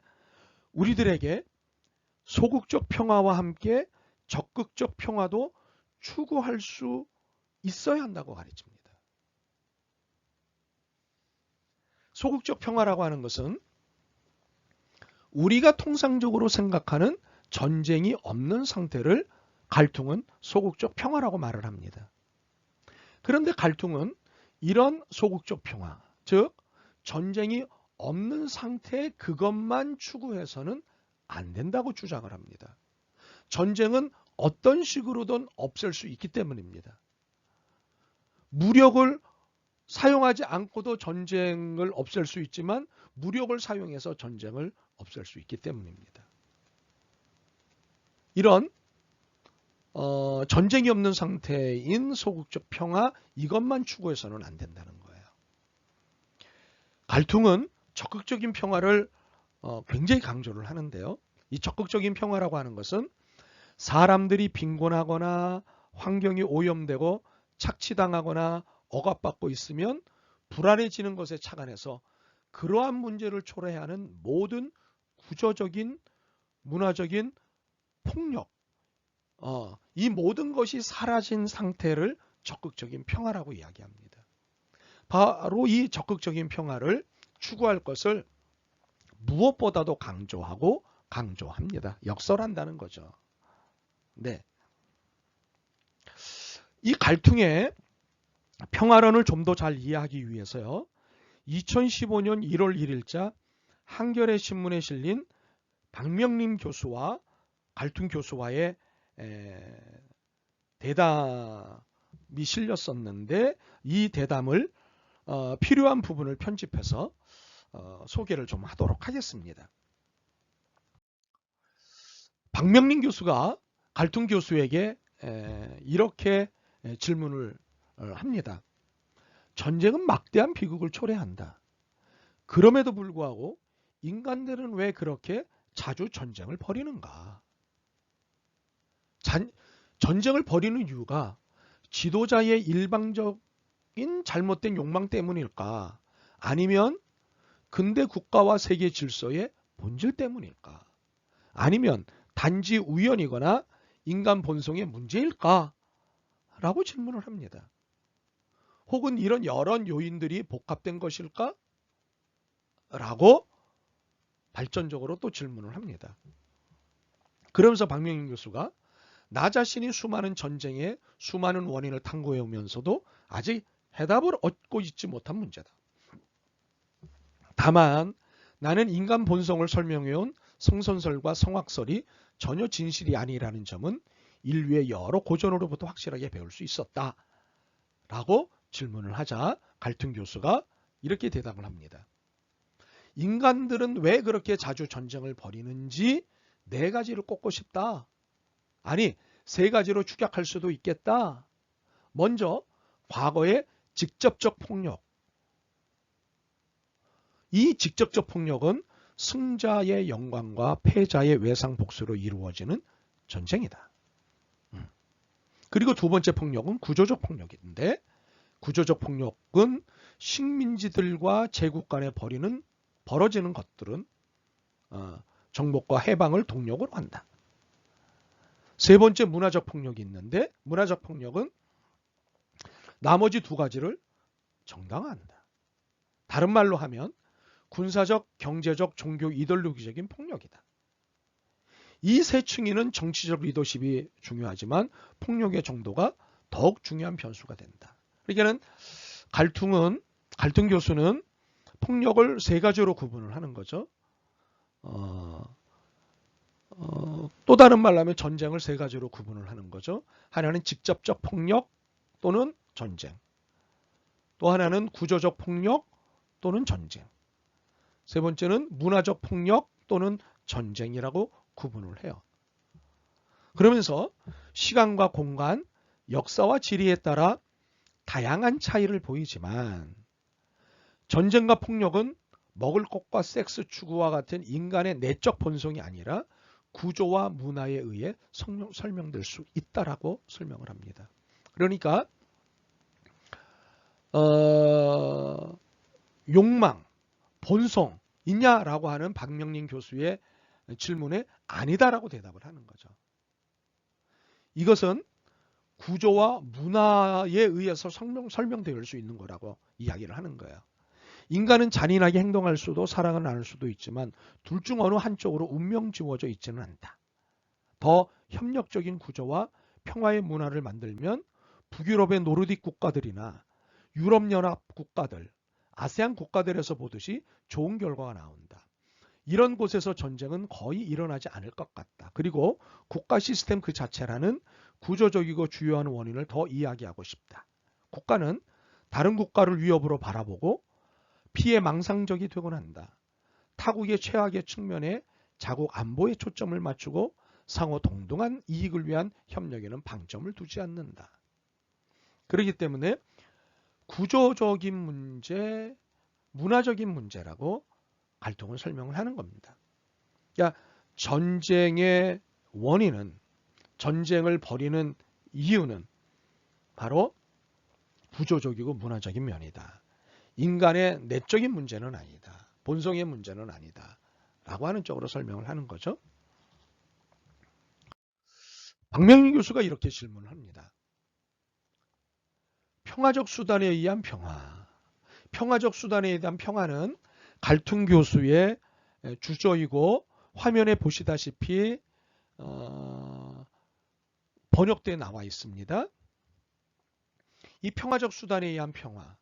우리들에게 소극적 평화와 함께 적극적 평화도 추구할 수 있어야 한다고 가르칩니다. 소극적 평화라고 하는 것은 우리가 통상적으로 생각하는 전쟁이 없는 상태를 갈퉁은 소극적 평화라고 말을 합니다. 그런데 갈퉁은 이런 소극적 평화, 즉 전쟁이 없는 상태 그것만 추구해서는 안 된다고 주장을 합니다. 전쟁은 어떤 식으로든 없앨 수 있기 때문입니다. 무력을 사용하지 않고도 전쟁을 없앨 수 있지만 무력을 사용해서 전쟁을 없앨 수 있기 때문입니다. 이런 전쟁이 없는 상태인 소극적 평화, 이것만 추구해서는 안 된다는 거예요. 갈퉁은 적극적인 평화를 굉장히 강조를 하는데요. 이 적극적인 평화라고 하는 것은 사람들이 빈곤하거나 환경이 오염되고 착취당하거나 억압받고 있으면 불안해지는 것에 착안해서 그러한 문제를 초래하는 모든 구조적인 문화적인 폭력, 이 모든 것이 사라진 상태를 적극적인 평화라고 이야기합니다. 바로 이 적극적인 평화를 추구할 것을 무엇보다도 강조하고 강조합니다. 역설한다는 거죠. 네. 이 갈퉁의 평화론을 좀 더 잘 이해하기 위해서요, 2015년 1월 1일자 한겨레 신문에 실린 박명림 교수와 갈퉁 교수와의 대담이 실렸었는데, 이 대담을 필요한 부분을 편집해서 소개를 좀 하도록 하겠습니다. 박명림 교수가 갈퉁 교수에게 이렇게 질문을 합니다. 전쟁은 막대한 비극을 초래한다. 그럼에도 불구하고 인간들은 왜 그렇게 자주 전쟁을 벌이는가? 전쟁을 벌이는 이유가 지도자의 일방적인 잘못된 욕망 때문일까? 아니면 근대 국가와 세계 질서의 본질 때문일까? 아니면 단지 우연이거나 인간 본성의 문제일까? 라고 질문을 합니다. 혹은 이런 여러 요인들이 복합된 것일까? 라고 발전적으로 또 질문을 합니다. 그러면서 박명림 교수가 나 자신이 수많은 전쟁의 수많은 원인을 탐구해 오면서도 아직 해답을 얻고 있지 못한 문제다. 다만 나는 인간 본성을 설명해온 성선설과 성학설이 전혀 진실이 아니라는 점은 인류의 여러 고전으로부터 확실하게 배울 수 있었다. 라고 질문을 하자 갈퉁 교수가 이렇게 대답을 합니다. 인간들은 왜 그렇게 자주 전쟁을 벌이는지 4가지를 꼽고 싶다. 아니, 3가지로 축약할 수도 있겠다. 먼저 과거의 직접적 폭력. 이 직접적 폭력은 승자의 영광과 패자의 외상복수로 이루어지는 전쟁이다. 그리고 두 번째 폭력은 구조적 폭력인데, 구조적 폭력은 식민지들과 제국 간에 벌어지는 것들은 정복과 해방을 동력으로 한다. 세 번째 문화적 폭력이 있는데, 문화적 폭력은 나머지 2가지를 정당화한다. 다른 말로 하면 군사적, 경제적, 종교, 이데올로기적인 폭력이다. 이 세 층위는 정치적 리더십이 중요하지만 폭력의 정도가 더욱 중요한 변수가 된다. 그러니까는 갈등 교수는 폭력을 세 가지로 구분을 하는 거죠. 또 다른 말로 하면 전쟁을 세 가지로 구분을 하는 거죠. 하나는 직접적 폭력 또는 전쟁. 또 하나는 구조적 폭력 또는 전쟁. 세 번째는 문화적 폭력 또는 전쟁이라고 구분을 해요. 그러면서 시간과 공간, 역사와 지리에 따라 다양한 차이를 보이지만 전쟁과 폭력은 먹을 것과 섹스 추구와 같은 인간의 내적 본성이 아니라 구조와 문화에 의해 설명될 수 있다라고 설명을 합니다. 그러니까 욕망, 본성 있냐라고 하는 박명린 교수의 질문에 아니다라고 대답을 하는 거죠. 이것은 구조와 문화에 의해서 설명될 수 있는 거라고 이야기를 하는 거예요. 인간은 잔인하게 행동할 수도 사랑을 나눌 수도 있지만 둘 중 어느 한쪽으로 운명 지워져 있지는 않다. 더 협력적인 구조와 평화의 문화를 만들면 북유럽의 노르딕 국가들이나 유럽연합 국가들, 아세안 국가들에서 보듯이 좋은 결과가 나온다. 이런 곳에서 전쟁은 거의 일어나지 않을 것 같다. 그리고 국가 시스템 그 자체라는 구조적이고 주요한 원인을 더 이야기하고 싶다. 국가는 다른 국가를 위협으로 바라보고 피해 망상적이 되곤 한다. 타국의 최악의 측면에 자국 안보에 초점을 맞추고 상호 동등한 이익을 위한 협력에는 방점을 두지 않는다. 그렇기 때문에 구조적인 문제, 문화적인 문제라고 갈등을 설명을 하는 겁니다. 그러니까 전쟁의 원인은, 전쟁을 벌이는 이유는 바로 구조적이고 문화적인 면이다. 인간의 내적인 문제는 아니다. 본성의 문제는 아니다. 라고 하는 쪽으로 설명을 하는 거죠. 박명린 교수가 이렇게 질문을 합니다. 평화적 수단에 의한 평화. 평화적 수단에 의한 평화는 갈등 교수의 주저이고 화면에 보시다시피 번역되어 나와 있습니다. 이 평화적 수단에 의한 평화.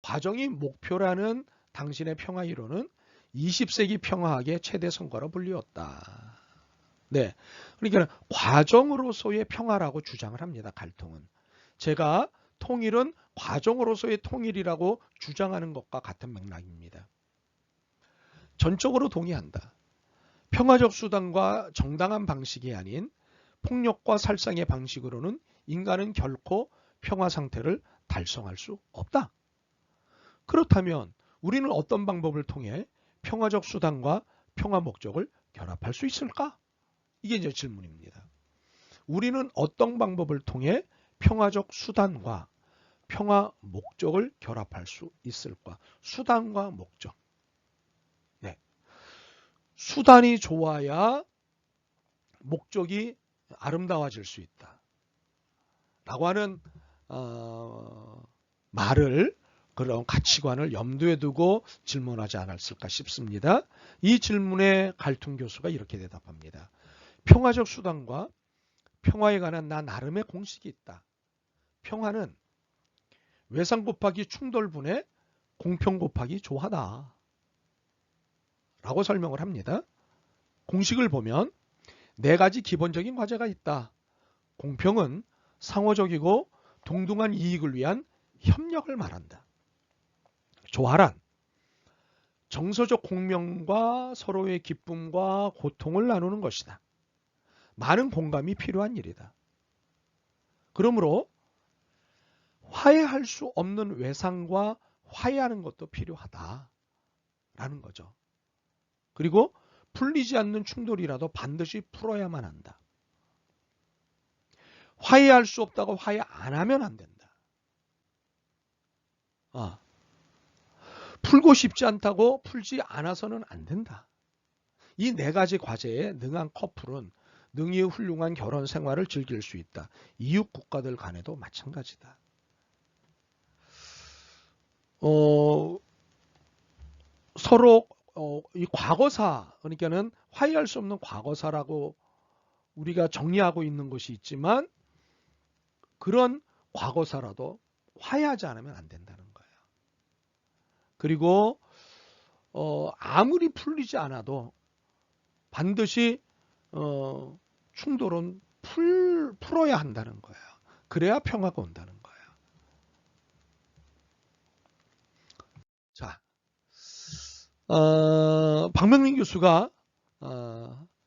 과정이 목표라는 당신의 평화 이론은 20세기 평화학의 최대 성과로 불리웠다. 네, 그러니까 과정으로서의 평화라고 주장을 합니다. 갈등은. 제가 통일은 과정으로서의 통일이라고 주장하는 것과 같은 맥락입니다. 전적으로 동의한다. 평화적 수단과 정당한 방식이 아닌 폭력과 살상의 방식으로는 인간은 결코 평화 상태를 달성할 수 없다. 그렇다면 우리는 어떤 방법을 통해 평화적 수단과 평화 목적을 결합할 수 있을까? 이게 이제 질문입니다. 우리는 어떤 방법을 통해 평화적 수단과 평화 목적을 결합할 수 있을까? 수단과 목적. 네. 수단이 좋아야 목적이 아름다워질 수 있다. 라고 하는 말을, 그런 가치관을 염두에 두고 질문하지 않았을까 싶습니다. 이 질문에 갈등 교수가 이렇게 대답합니다. 평화적 수단과 평화에 관한 나 나름의 공식이 있다. 평화는 외상 곱하기 충돌분의 공평 곱하기 조화다. 라고 설명을 합니다. 공식을 보면 네 가지 기본적인 과제가 있다. 공평은 상호적이고 동등한 이익을 위한 협력을 말한다. 조화란 정서적 공명과 서로의 기쁨과 고통을 나누는 것이다. 많은 공감이 필요한 일이다. 그러므로 화해할 수 없는 외상과 화해하는 것도 필요하다라는 거죠. 그리고 풀리지 않는 충돌이라도 반드시 풀어야만 한다. 화해할 수 없다고 화해 안 하면 안 된다. 풀고 싶지 않다고 풀지 않아서는 안 된다. 이 네 가지 과제에 능한 커플은 능히 훌륭한 결혼 생활을 즐길 수 있다. 이웃 국가들 간에도 마찬가지다. 서로 이 과거사, 그러니까는 화해할 수 없는 과거사라고 우리가 정리하고 있는 것이 있지만 그런 과거사라도 화해하지 않으면 안 된다는 거예요. 그리고 아무리 풀리지 않아도 반드시 충돌은 풀어야 한다는 거예요. 그래야 평화가 온다는 거예요. 자, 박명린 교수가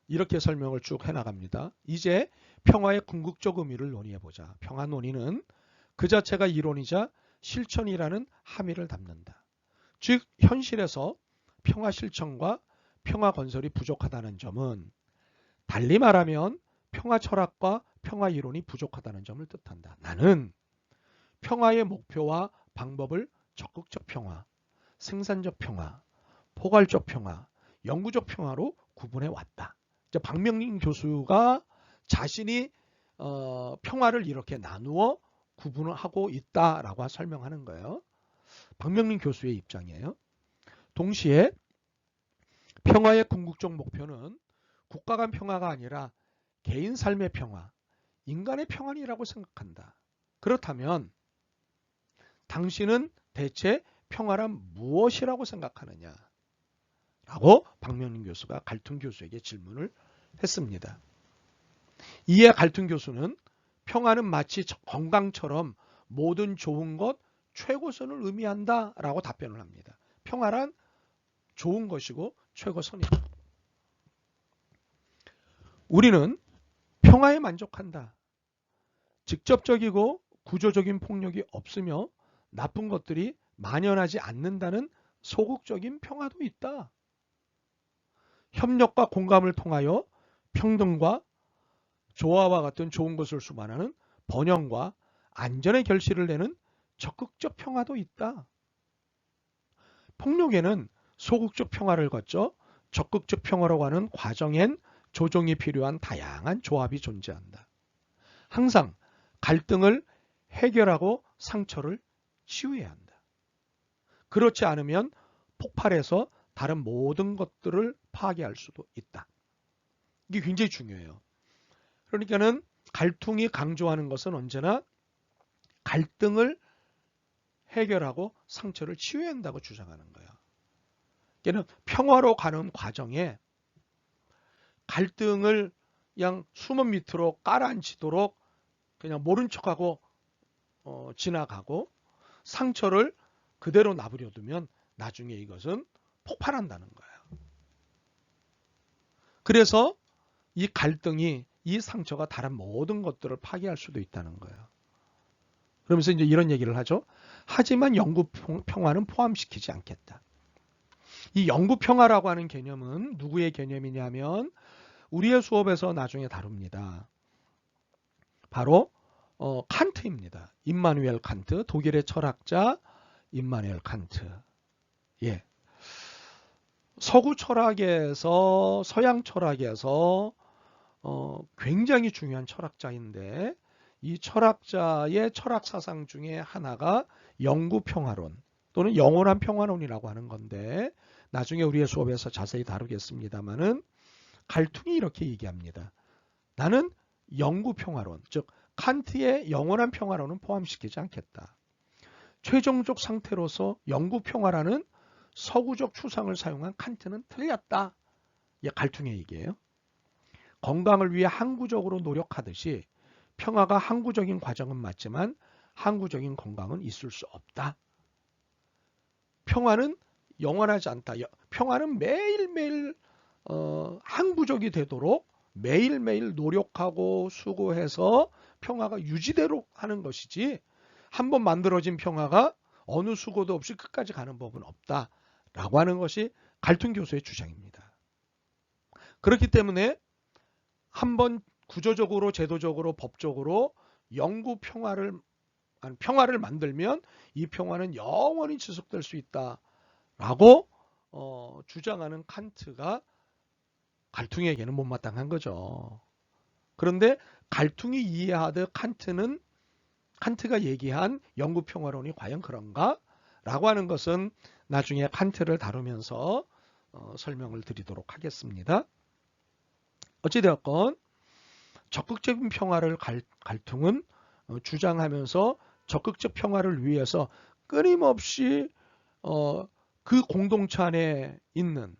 이렇게 설명을 쭉 해나갑니다. 이제 평화의 궁극적 의미를 논의해보자. 평화 논의는 그 자체가 이론이자 실천이라는 함의를 담는다. 즉 현실에서 평화 실천과 평화 건설이 부족하다는 점은 달리 말하면 평화 철학과 평화 이론이 부족하다는 점을 뜻한다. 나는 평화의 목표와 방법을 적극적 평화, 생산적 평화, 포괄적 평화, 영구적 평화로 구분해 왔다. 박명린 교수가 자신이 평화를 이렇게 나누어 구분을 하고 있다라고 설명하는 거예요. 박명린 교수의 입장이에요. 동시에 평화의 궁극적 목표는 국가 간 평화가 아니라 개인 삶의 평화, 인간의 평안이라고 생각한다. 그렇다면 당신은 대체 평화란 무엇이라고 생각하느냐? 라고 박명린 교수가 갈퉁 교수에게 질문을 했습니다. 이에 갈퉁 교수는 평화는 마치 건강처럼 모든 좋은 것 최고선을 의미한다 라고 답변을 합니다. 평화란 좋은 것이고 최고선이다. 우리는 평화에 만족한다. 직접적이고 구조적인 폭력이 없으며 나쁜 것들이 만연하지 않는다는 소극적인 평화도 있다. 협력과 공감을 통하여 평등과 조화와 같은 좋은 것을 수반하는 번영과 안전의 결실을 내는 적극적 평화도 있다. 폭력에는 소극적 평화를 거쳐 적극적 평화라고 하는 과정엔 조정이 필요한 다양한 조합이 존재한다. 항상 갈등을 해결하고 상처를 치유해야 한다. 그렇지 않으면 폭발해서 다른 모든 것들을 파괴할 수도 있다. 이게 굉장히 중요해요. 그러니까는 갈퉁이 강조하는 것은 언제나 갈등을 해결하고 상처를 치유해야 한다고 주장하는 거예요. 얘는 평화로 가는 과정에 갈등을 그냥 수면 밑으로 깔아앉히도록 그냥 모른 척하고 지나가고 상처를 그대로 놔버려두면 나중에 이것은 폭발한다는 거예요. 그래서 이 갈등이 이 상처가 다른 모든 것들을 파괴할 수도 있다는 거예요. 그러면서 이제 이런 얘기를 하죠. 하지만 영구 평화는 포함시키지 않겠다. 이 영구 평화라고 하는 개념은 누구의 개념이냐면 우리의 수업에서 나중에 다룹니다. 바로 칸트입니다. 임마누엘 칸트, 독일의 철학자 임마누엘 칸트. 예. 서구 철학에서 서양 철학에서 굉장히 중요한 철학자인데 이 철학자의 철학 사상 중에 하나가 영구 평화론 또는 영원한 평화론이라고 하는 건데 나중에 우리의 수업에서 자세히 다루겠습니다만은 갈퉁이 이렇게 얘기합니다. 나는 영구 평화론, 즉 칸트의 영원한 평화론은 포함시키지 않겠다. 최종적 상태로서 영구 평화라는 서구적 추상을 사용한 칸트는 틀렸다. 이게 갈퉁의 얘기예요. 건강을 위해 항구적으로 노력하듯이 평화가 항구적인 과정은 맞지만 항구적인 건강은 있을 수 없다. 평화는 영원하지 않다. 평화는 매일매일 항구적이 되도록 매일매일 노력하고 수고해서 평화가 유지되도록 하는 것이지 한번 만들어진 평화가 어느 수고도 없이 끝까지 가는 법은 없다라고 하는 것이 갈퉁 교수의 주장입니다. 그렇기 때문에 한번 구조적으로 제도적으로 법적으로 영구 평화를 만들면 이 평화는 영원히 지속될 수 있다라고 주장하는 칸트가 갈퉁이에게는 못마땅한 거죠. 그런데 갈퉁이 이해하듯 칸트가 얘기한 영구 평화론이 과연 그런가? 라고 하는 것은 나중에 칸트를 다루면서 설명을 드리도록 하겠습니다. 어찌되었건 적극적인 평화를 갈퉁은 주장하면서 적극적 평화를 위해서 끊임없이 그 공동체 안에 있는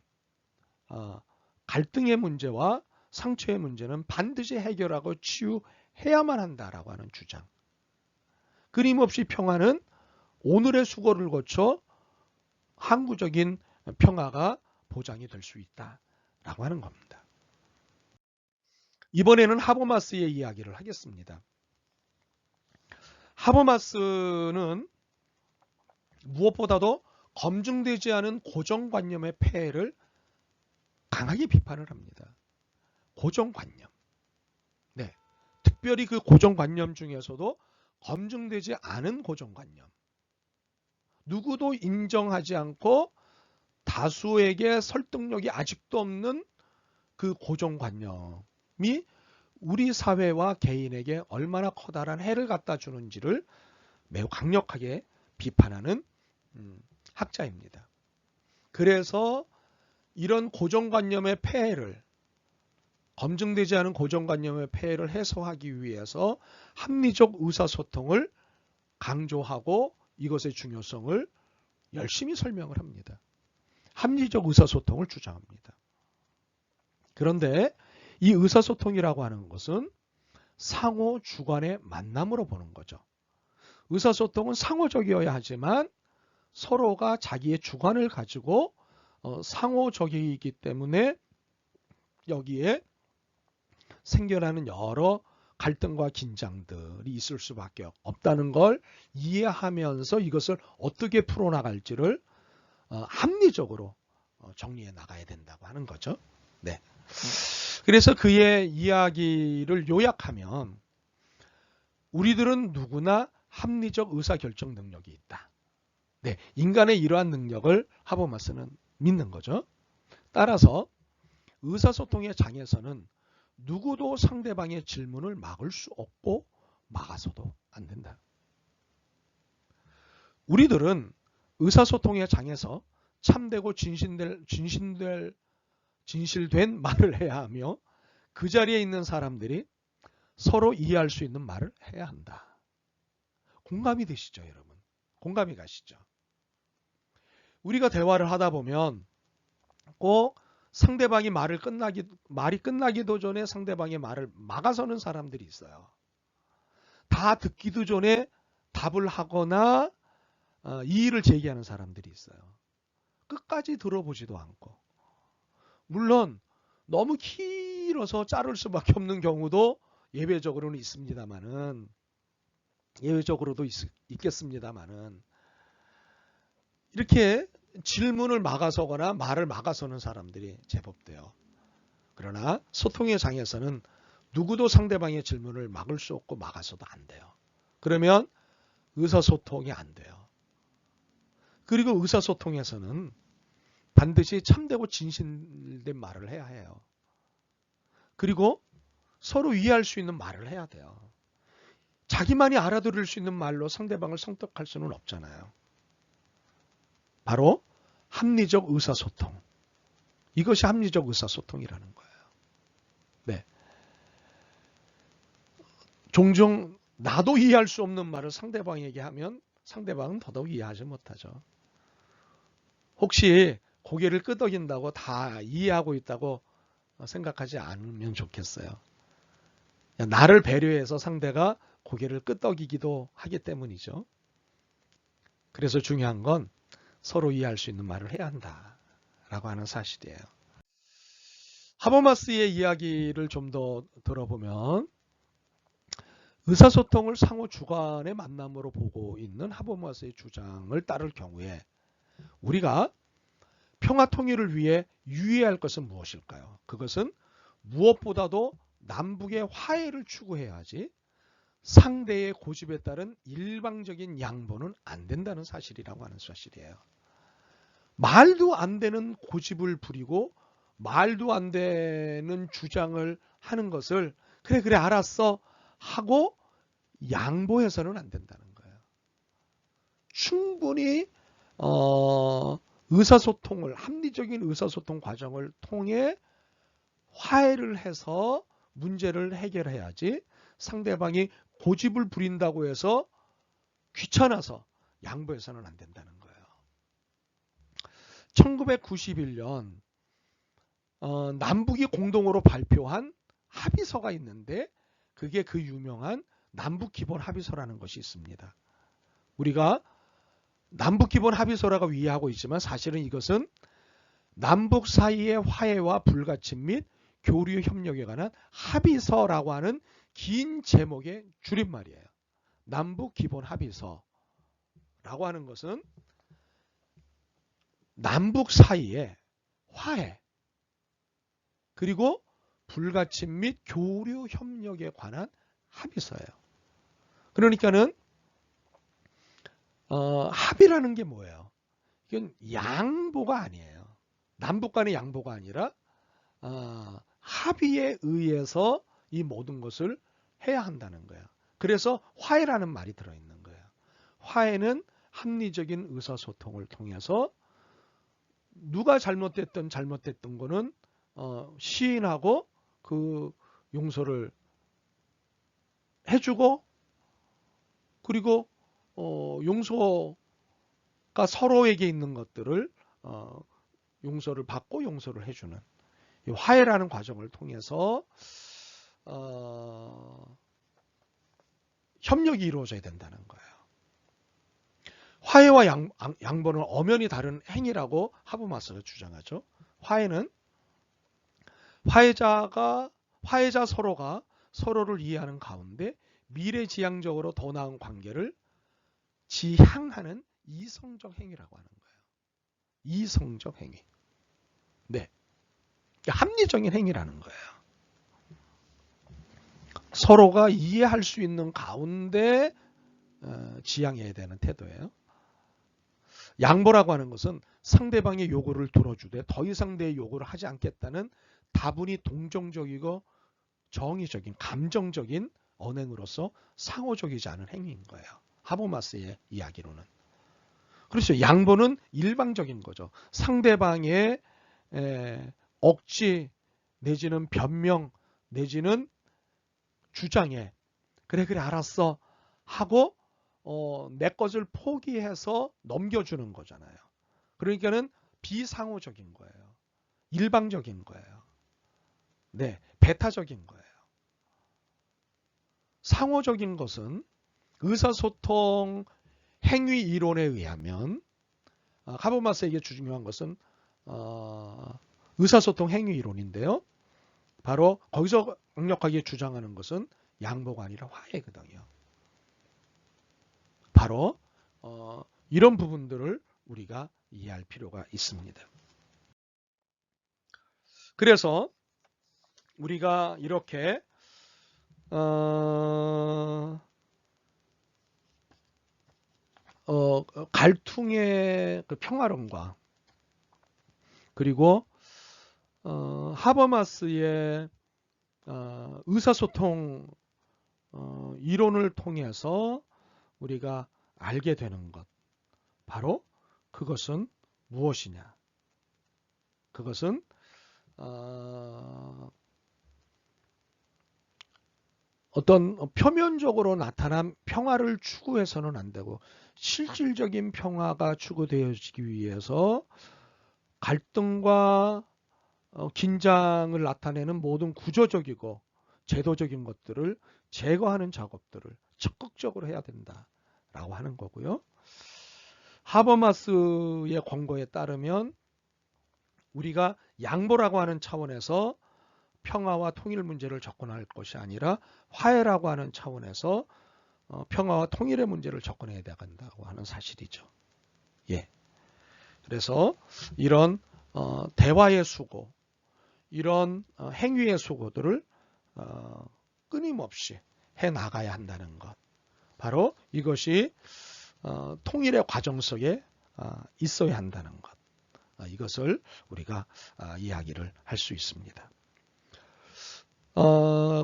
갈등의 문제와 상처의 문제는 반드시 해결하고 치유해야만 한다라고 하는 주장. 끊임없이 평화는 오늘의 수고를 거쳐 항구적인 평화가 보장이 될 수 있다라고 하는 겁니다. 이번에는 하버마스의 이야기를 하겠습니다. 하버마스는 무엇보다도 검증되지 않은 고정관념의 폐해를 강하게 비판을 합니다. 고정관념. 네. 특별히 그 고정관념 중에서도 검증되지 않은 고정관념. 누구도 인정하지 않고 다수에게 설득력이 아직도 없는 그 고정관념이 우리 사회와 개인에게 얼마나 커다란 해를 갖다 주는지를 매우 강력하게 비판하는 학자입니다. 그래서 이런 고정관념의 폐해를, 검증되지 않은 고정관념의 폐해를 해소하기 위해서 합리적 의사소통을 강조하고 이것의 중요성을 열심히 설명을 합니다. 합리적 의사소통을 주장합니다. 그런데 이 의사소통이라고 하는 것은 상호 주관의 만남으로 보는 거죠. 의사소통은 상호적이어야 하지만 서로가 자기의 주관을 가지고 상호적이기 때문에 여기에 생겨나는 여러 갈등과 긴장들이 있을 수밖에 없다는 걸 이해하면서 이것을 어떻게 풀어나갈지를 합리적으로 정리해 나가야 된다고 하는 거죠. 네. 그래서 그의 이야기를 요약하면 우리들은 누구나 합리적 의사결정 능력이 있다. 네, 인간의 이러한 능력을 하버마스는 믿는 거죠. 따라서 의사소통의 장에서는 누구도 상대방의 질문을 막을 수 없고 막아서도 안 된다. 우리들은 의사소통의 장에서 참되고 진실된 말을 해야 하며 그 자리에 있는 사람들이 서로 이해할 수 있는 말을 해야 한다. 공감이 되시죠, 여러분? 공감이 가시죠? 우리가 대화를 하다 보면 꼭 상대방이 말이 끝나기도 전에 상대방의 말을 막아서는 사람들이 있어요. 다 듣기도 전에 답을 하거나 이의를 제기하는 사람들이 있어요. 끝까지 들어보지도 않고. 물론 너무 길어서 자를 수밖에 없는 경우도 예외적으로는 있습니다만은 예외적으로도 있겠습니다만은 이렇게 질문을 막아서거나 말을 막아서는 사람들이 제법 돼요. 그러나 소통의 장에서는 누구도 상대방의 질문을 막을 수 없고 막아서도 안 돼요. 그러면 의사소통이 안 돼요. 그리고 의사소통에서는 반드시 참되고 진실된 말을 해야 해요. 그리고 서로 이해할 수 있는 말을 해야 돼요. 자기만이 알아들을 수 있는 말로 상대방을 설득할 수는 없잖아요. 바로 합리적 의사소통. 이것이 합리적 의사소통이라는 거예요. 네. 종종 나도 이해할 수 없는 말을 상대방에게 하면 상대방은 더더욱 이해하지 못하죠. 혹시 고개를 끄덕인다고 다 이해하고 있다고 생각하지 않으면 좋겠어요. 나를 배려해서 상대가 고개를 끄덕이기도 하기 때문이죠. 그래서 중요한 건 서로 이해할 수 있는 말을 해야 한다라고 하는 사실이에요. 하버마스의 이야기를 좀 더 들어보면 의사소통을 상호 주관의 만남으로 보고 있는 하버마스의 주장을 따를 경우에 우리가 평화 통일을 위해 유의해야 할 것은 무엇일까요? 그것은 무엇보다도 남북의 화해를 추구해야지 상대의 고집에 따른 일방적인 양보는 안 된다는 사실이라고 하는 사실이에요. 말도 안 되는 고집을 부리고 말도 안 되는 주장을 하는 것을 그래 알았어 하고 양보해서는 안 된다는 거예요. 충분히 의사소통을 합리적인 의사소통 과정을 통해 화해를 해서 문제를 해결해야지 상대방이 고집을 부린다고 해서 귀찮아서 양보해서는 안 된다는 거예요. 1991년 남북이 공동으로 발표한 합의서가 있는데 그게 그 유명한 남북기본합의서라는 것이 있습니다. 우리가 남북기본합의서라고 이해하고 있지만 사실은 이것은 남북 사이의 화해와 불가침 및 교류 협력에 관한 합의서라고 하는 긴 제목의 줄임말이에요. 남북기본합의서라고 하는 것은 남북 사이의 화해 그리고 불가침 및 교류 협력에 관한 합의서예요. 그러니까는 합의라는 게 뭐예요? 이건 양보가 아니에요. 남북 간의 양보가 아니라 합의에 의해서 이 모든 것을 해야 한다는 거예요. 그래서 화해라는 말이 들어있는 거예요. 화해는 합리적인 의사소통을 통해서 누가 잘못됐던 거는 시인하고 그 용서를 해주고 그리고 용서가 서로에게 있는 것들을 용서를 받고 용서를 해주는 이 화해라는 과정을 통해서 협력이 이루어져야 된다는 거예요. 화해와 양보는 엄연히 다른 행위라고 하버마스가 주장하죠. 화해는 화해자 서로가 서로를 이해하는 가운데 미래지향적으로 더 나은 관계를 지향하는 이성적 행위라고 하는 거예요. 이성적 행위. 네. 합리적인 행위라는 거예요. 서로가 이해할 수 있는 가운데 지향해야 되는 태도예요. 양보라고 하는 것은 상대방의 요구를 들어주되 더 이상 내 요구를 하지 않겠다는 다분히 동정적이고 정의적인 감정적인 언행으로서 상호적이지 않은 행위인 거예요. 하버마스의 이야기로는. 그렇죠. 양보는 일방적인 거죠. 상대방의 억지 내지는 변명 내지는 주장에 그래 알았어 하고 내 것을 포기해서 넘겨주는 거잖아요. 그러니까는 비상호적인 거예요. 일방적인 거예요. 네, 배타적인 거예요. 상호적인 것은 의사소통 행위 이론에 의하면 하버마스에게 중요한 것은 의사소통 행위 이론인데요. 바로 거기서 강력하게 주장하는 것은 양보가 아니라 화해거든요. 바로 이런 부분들을 우리가 이해할 필요가 있습니다. 그래서 우리가 이렇게 갈퉁의 그 평화론과 그리고 하버마스의 의사소통 이론을 통해서 우리가 알게 되는 것 바로 그것은 무엇이냐? 그것은 어떤 표면적으로 나타난 평화를 추구해서는 안 되고 실질적인 평화가 추구되어지기 위해서 갈등과 긴장을 나타내는 모든 구조적이고 제도적인 것들을 제거하는 작업들을 적극적으로 해야 된다라고 하는 거고요. 하버마스의 권고에 따르면 우리가 양보라고 하는 차원에서 평화와 통일 문제를 접근할 것이 아니라 화해라고 하는 차원에서 평화와 통일의 문제를 접근해야 된다고 하는 사실이죠. 예. 그래서 이런 대화의 수고, 이런 행위의 수고들을 끊임없이 해 나가야 한다는 것. 바로 이것이 통일의 과정 속에 있어야 한다는 것. 이것을 우리가 이야기를 할 수 있습니다.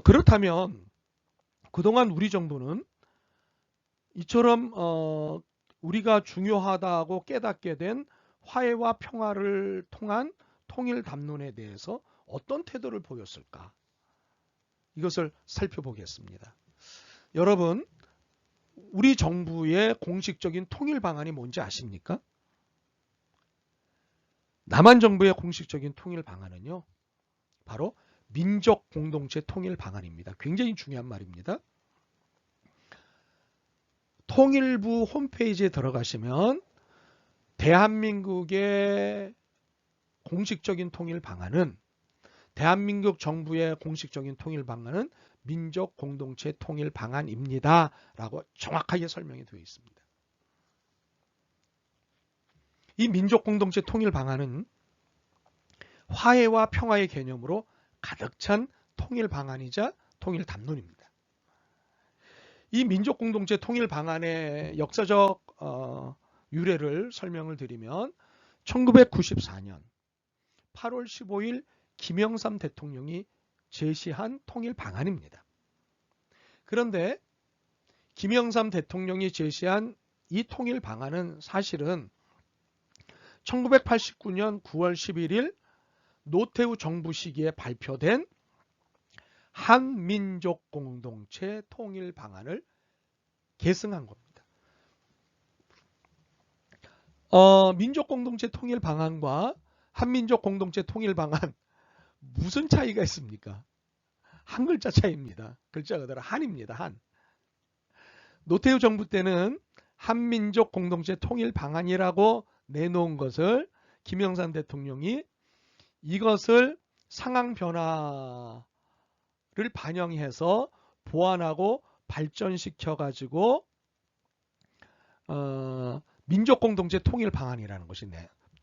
그렇다면 그동안 우리 정부는 이처럼 우리가 중요하다고 깨닫게 된 화해와 평화를 통한 통일 담론에 대해서 어떤 태도를 보였을까? 이것을 살펴보겠습니다. 여러분, 우리 정부의 공식적인 통일 방안이 뭔지 아십니까? 남한 정부의 공식적인 통일 방안은요, 바로 민족 공동체 통일 방안입니다. 굉장히 중요한 말입니다. 통일부 홈페이지에 들어가시면 대한민국의 공식적인 통일 방안은, 대한민국 정부의 공식적인 통일 방안은 민족 공동체 통일 방안입니다. 라고 정확하게 설명이 되어 있습니다. 이 민족 공동체 통일 방안은 화해와 평화의 개념으로 가득 찬 통일 방안이자 통일 담론입니다. 이 민족 공동체 통일 방안의 역사적 유래를 설명을 드리면 1994년 8월 15일 김영삼 대통령이 제시한 통일 방안입니다. 그런데 김영삼 대통령이 제시한 이 통일 방안은 사실은 1989년 9월 11일 노태우 정부 시기에 발표된 한민족 공동체 통일 방안을 계승한 겁니다. 민족 공동체 통일 방안과 한민족 공동체 통일 방안 무슨 차이가 있습니까? 한 글자 차이입니다. 글자 그대로 한입니다. 한. 노태우 정부 때는 한민족 공동체 통일 방안이라고 내놓은 것을 김영삼 대통령이 이것을 상황 변화를 반영해서 보완하고 발전시켜 가지고 민족 공동체 통일 방안이라는 것이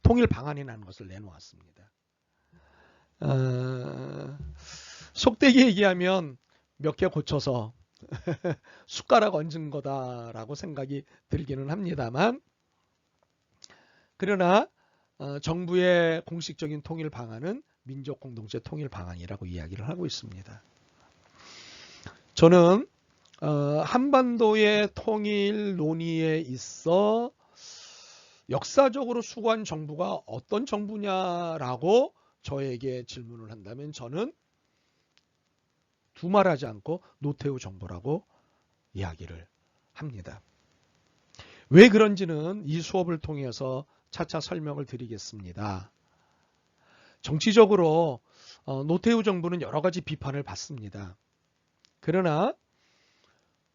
통일 방안이라는 것을 내놓았습니다. 속되게 얘기하면 몇 개 고쳐서 숟가락 얹은 거다라고 생각이 들기는 합니다만, 그러나 정부의 공식적인 통일 방안은 민족 공동체 통일 방안이라고 이야기를 하고 있습니다. 저는 한반도의 통일 논의에 있어 역사적으로 수고한 정부가 어떤 정부냐라고 저에게 질문을 한다면 저는 두말하지 않고 노태우 정부라고 이야기를 합니다. 왜 그런지는 이 수업을 통해서 차차 설명을 드리겠습니다. 정치적으로 노태우 정부는 여러 가지 비판을 받습니다. 그러나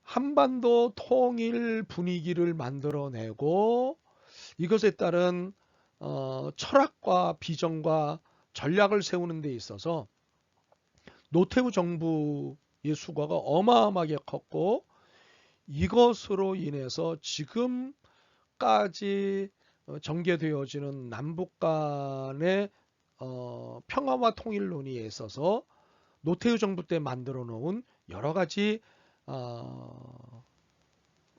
한반도 통일 분위기를 만들어내고 이것에 따른 철학과 비전과 전략을 세우는 데 있어서 노태우 정부의 수고가 어마어마하게 컸고, 이것으로 인해서 지금까지 전개되어지는 남북 간의 평화와 통일 논의에 있어서 노태우 정부 때 만들어 놓은 여러 가지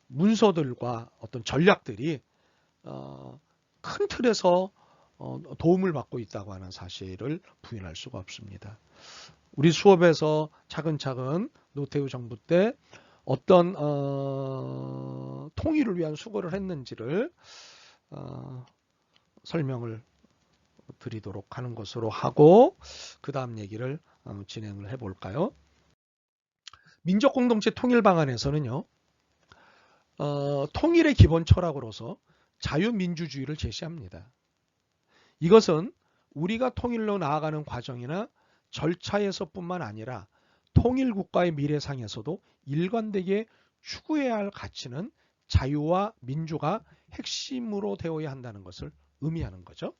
문서들과 어떤 전략들이 큰 틀에서 도움을 받고 있다고 하는 사실을 부인할 수가 없습니다. 우리 수업에서 차근차근 노태우 정부 때 어떤 통일을 위한 수고를 했는지를 설명을 드리도록 하는 것으로 하고, 그 다음 얘기를 진행을 해볼까요? 민족공동체 통일 방안에서는요, 통일의 기본 철학으로서 자유민주주의를 제시합니다. 이것은 우리가 통일로 나아가는 과정이나 절차에서뿐만 아니라 통일국가의 미래상에서도 일관되게 추구해야 할 가치는 자유와 민주가 핵심으로 되어야 한다는 것을 의미하는 거죠.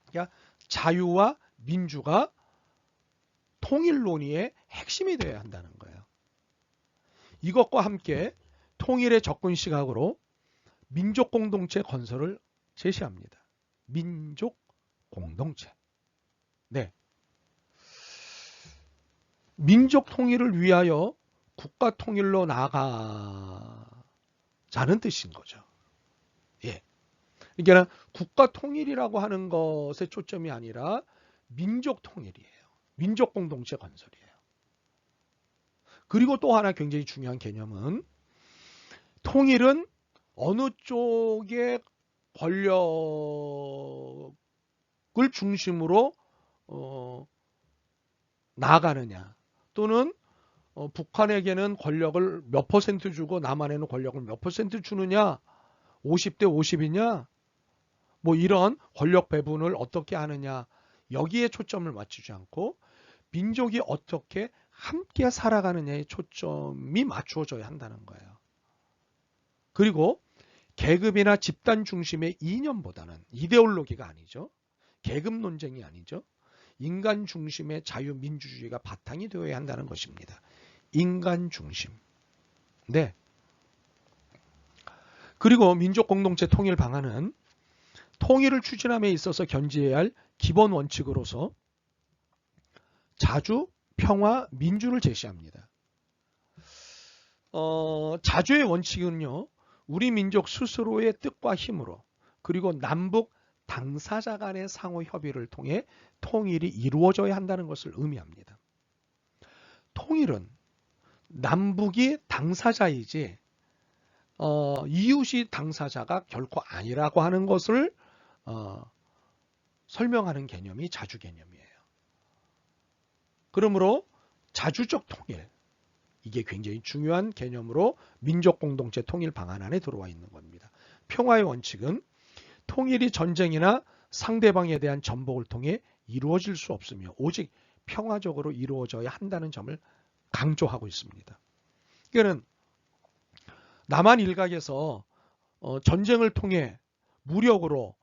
그러니까 자유와 민주가 통일 논의의 핵심이 되어야 한다는 거예요. 이것과 함께 통일의 접근 시각으로 민족 공동체 건설을 제시합니다. 민족 공동체. 네. 민족 통일을 위하여 국가 통일로 나아가자는 뜻인 거죠. 예. 그러니까 국가 통일이라고 하는 것에 초점이 아니라 민족 통일이에요. 민족 공동체 건설이에요. 그리고 또 하나 굉장히 중요한 개념은, 통일은 어느 쪽의 권력을 중심으로 나아가느냐, 또는 북한에게는 권력을 몇 퍼센트 주고 남한에는 권력을 몇 퍼센트 주느냐? 50대 50이냐? 뭐 이런 권력 배분을 어떻게 하느냐? 여기에 초점을 맞추지 않고 민족이 어떻게 함께 살아가느냐에 초점이 맞추어져야 한다는 거예요. 그리고 계급이나 집단 중심의 이념보다는 이데올로기가 아니죠. 계급 논쟁이 아니죠. 인간 중심의 자유민주주의가 바탕이 되어야 한다는 것입니다. 인간 중심. 네. 그리고 민족 공동체 통일 방안은 통일을 추진함에 있어서 견지해야 할 기본 원칙으로서 자주, 평화, 민주를 제시합니다. 자주의 원칙은요. 우리 민족 스스로의 뜻과 힘으로 그리고 남북 당사자 간의 상호 협의를 통해 통일이 이루어져야 한다는 것을 의미합니다. 통일은 남북이 당사자이지 이웃이 당사자가 결코 아니라고 하는 것을 설명하는 개념이 자주 개념이에요. 그러므로 자주적 통일, 이게 굉장히 중요한 개념으로 민족 공동체 통일 방안 안에 들어와 있는 겁니다. 평화의 원칙은 통일이 전쟁이나 상대방에 대한 전복을 통해 이루어질 수 없으며 오직 평화적으로 이루어져야 한다는 점을 강조하고 있습니다. 이거는 남한 일각에서 전쟁을 통해 무력으로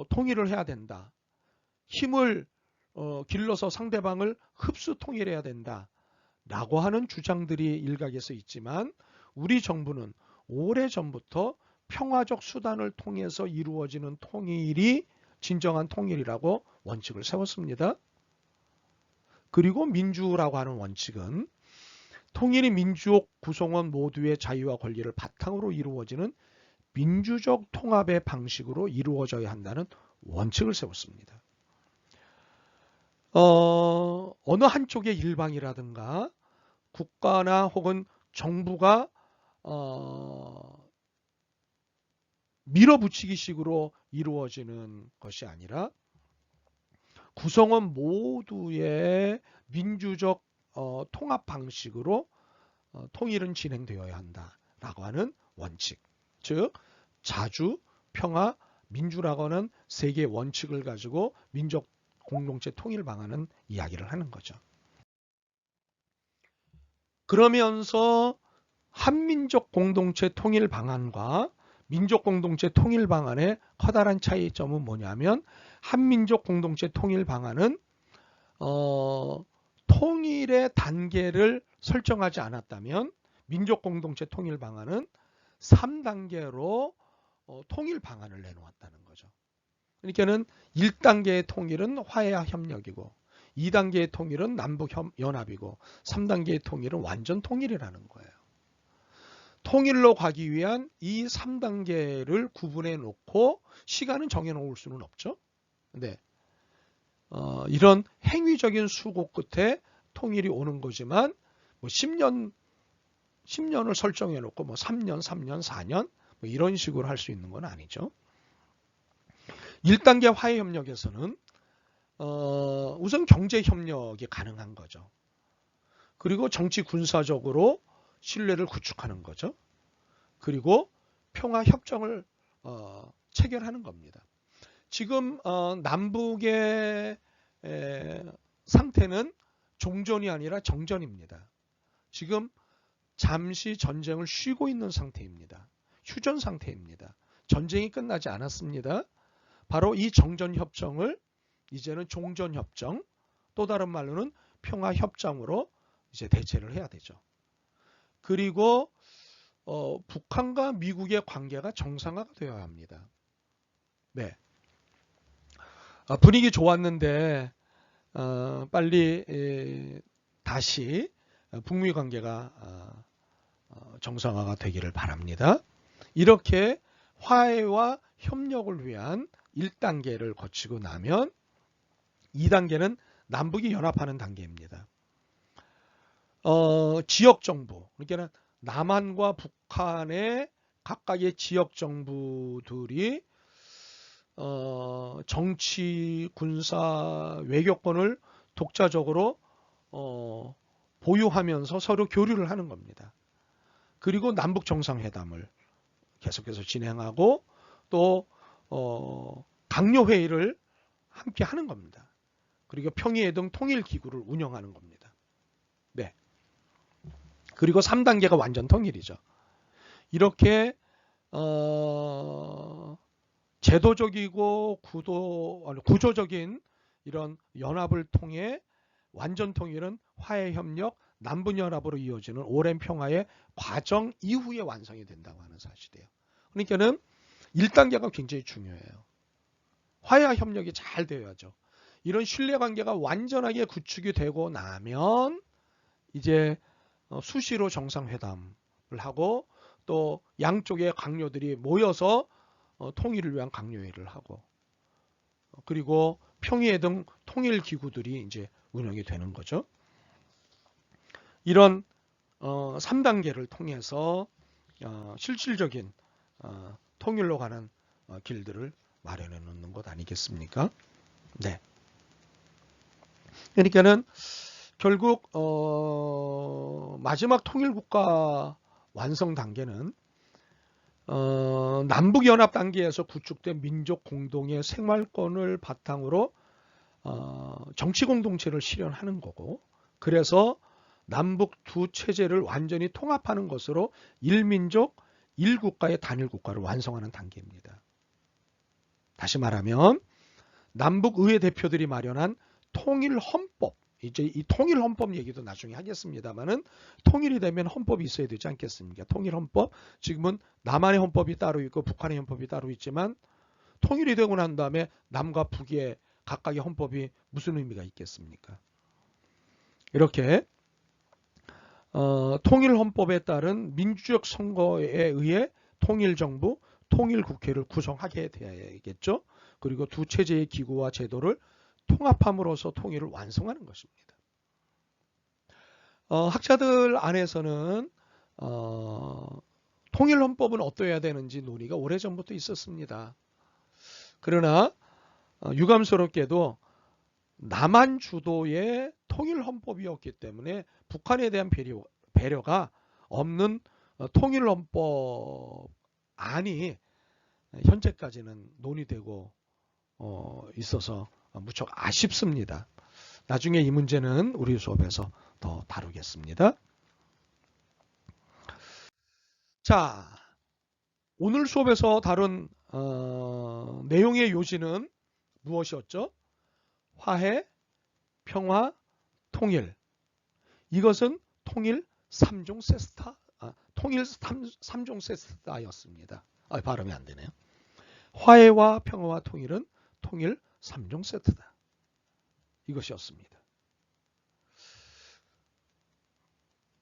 통일을 해야 된다. 힘을 길러서 상대방을 흡수 통일해야 된다. 라고 하는 주장들이 일각에서 있지만 우리 정부는 오래전부터 평화적 수단을 통해서 이루어지는 통일이 진정한 통일이라고 원칙을 세웠습니다. 그리고 민주라고 하는 원칙은 통일이 민족 구성원 모두의 자유와 권리를 바탕으로 이루어지는 민주적 통합의 방식으로 이루어져야 한다는 원칙을 세웠습니다. 어느 한쪽의 일방이라든가 국가나 혹은 정부가 밀어붙이기 식으로 이루어지는 것이 아니라 구성원 모두의 민주적 통합 방식으로 통일은 진행되어야 한다라고 하는 원칙, 즉 자주, 평화, 민주라고 하는 세 개의 원칙을 가지고 민족 공동체 통일 방안은 이야기를 하는 거죠. 그러면서 한민족 공동체 통일 방안과 민족 공동체 통일 방안의 커다란 차이점은 뭐냐면 한민족 공동체 통일 방안은 통일의 단계를 설정하지 않았다면 민족 공동체 통일 방안은 3단계로 통일 방안을 내놓았다는 거죠. 그러니까는 1단계의 통일은 화해와 협력이고 2단계의 통일은 남북연합이고 3단계의 통일은 완전 통일이라는 거예요. 통일로 가기 위한 이 3단계를 구분해 놓고 시간은 정해 놓을 수는 없죠. 근데 이런 행위적인 수고 끝에 통일이 오는 거지만 뭐 10년을 설정해 놓고 뭐 3년, 4년 뭐 이런 식으로 할 수 있는 건 아니죠. 1단계 화해협력에서는 우선 경제협력이 가능한 거죠. 그리고 정치 군사적으로 신뢰를 구축하는 거죠. 그리고 평화협정을 체결하는 겁니다. 지금 남북의 상태는 종전이 아니라 정전입니다. 지금 잠시 전쟁을 쉬고 있는 상태입니다. 휴전 상태입니다. 전쟁이 끝나지 않았습니다. 바로 이 정전협정을 이제는 종전협정, 또 다른 말로는 평화협정으로 이제 대체를 해야 되죠. 그리고 북한과 미국의 관계가 정상화가 되어야 합니다. 네. 분위기 좋았는데 빨리 다시 북미 관계가 정상화가 되기를 바랍니다. 이렇게 화해와 협력을 위한 1단계를 거치고 나면 2단계는 남북이 연합하는 단계입니다. 지역정부, 그러니까 남한과 북한의 각각의 지역정부들이 정치, 군사, 외교권을 독자적으로 보유하면서 서로 교류를 하는 겁니다. 그리고 남북 정상회담을 계속해서 진행하고 또 강요 회의를 함께 하는 겁니다. 그리고 평의회동 통일기구를 운영하는 겁니다. 네. 그리고 3단계가 완전 통일이죠. 이렇게 제도적이고 구조적인 이런 연합을 통해 완전 통일은 화해협력, 남북연합으로 이어지는 오랜 평화의 과정 이후에 완성이 된다고 하는 사실이에요. 그러니까는 1단계가 굉장히 중요해요. 화해와 협력이 잘 되어야죠. 이런 신뢰관계가 완전하게 구축이 되고 나면 이제 수시로 정상회담을 하고 또 양쪽의 강요들이 모여서 통일을 위한 강요회의를 하고 그리고 평의회 등 통일기구들이 이제 운영이 되는 거죠. 이런 3단계를 통해서 실질적인 통일로 가는 길들을 마련해 놓는 것 아니겠습니까? 네. 그러니까는 결국 마지막 통일국가 완성 단계는 남북연합 단계에서 구축된 민족 공동의 생활권을 바탕으로 정치 공동체를 실현하는 거고 그래서 남북 두 체제를 완전히 통합하는 것으로 1민족 1국가의 단일국가를 완성하는 단계입니다. 다시 말하면 남북의회 대표들이 마련한 통일헌법 이제 이 통일헌법 얘기도 나중에 하겠습니다만은 통일이 되면 헌법이 있어야 되지 않겠습니까? 통일헌법 지금은 남한의 헌법이 따로 있고 북한의 헌법이 따로 있지만 통일이 되고 난 다음에 남과 북의 각각의 헌법이 무슨 의미가 있겠습니까? 이렇게 통일헌법에 따른 민주적 선거에 의해 통일정부, 통일국회를 구성하게 되어야겠죠. 그리고 두 체제의 기구와 제도를 통합함으로써 통일을 완성하는 것입니다. 학자들 안에서는 통일헌법은 어떠해야 되는지 논의가 오래전부터 있었습니다. 그러나 유감스럽게도 남한 주도의 통일헌법이었기 때문에 북한에 대한 배려가 없는 통일헌법 안이 현재까지는 논의되고 있어서 무척 아쉽습니다. 나중에 이 문제는 우리 수업에서 더 다루겠습니다. 자, 오늘 수업에서 다룬 내용의 요지는 무엇이었죠? 화해, 평화, 통일. 이것은 통일 3종 세스타, 통일 3종 세스타였습니다. 발음이 안 되네요. 화해와 평화와 통일은 통일 3종 세트다. 이것이었습니다.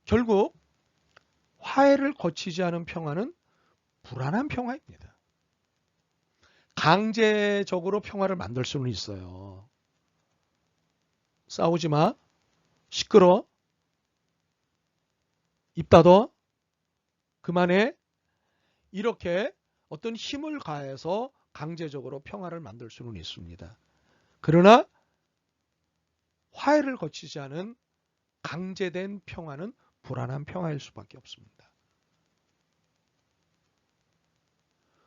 결국 화해를 거치지 않은 평화는 불안한 평화입니다. 강제적으로 평화를 만들 수는 있어요. 싸우지 마, 시끄러, 입 닫어, 그만해. 이렇게 어떤 힘을 가해서 강제적으로 평화를 만들 수는 있습니다. 그러나 화해를 거치지 않은 강제된 평화는 불안한 평화일 수밖에 없습니다.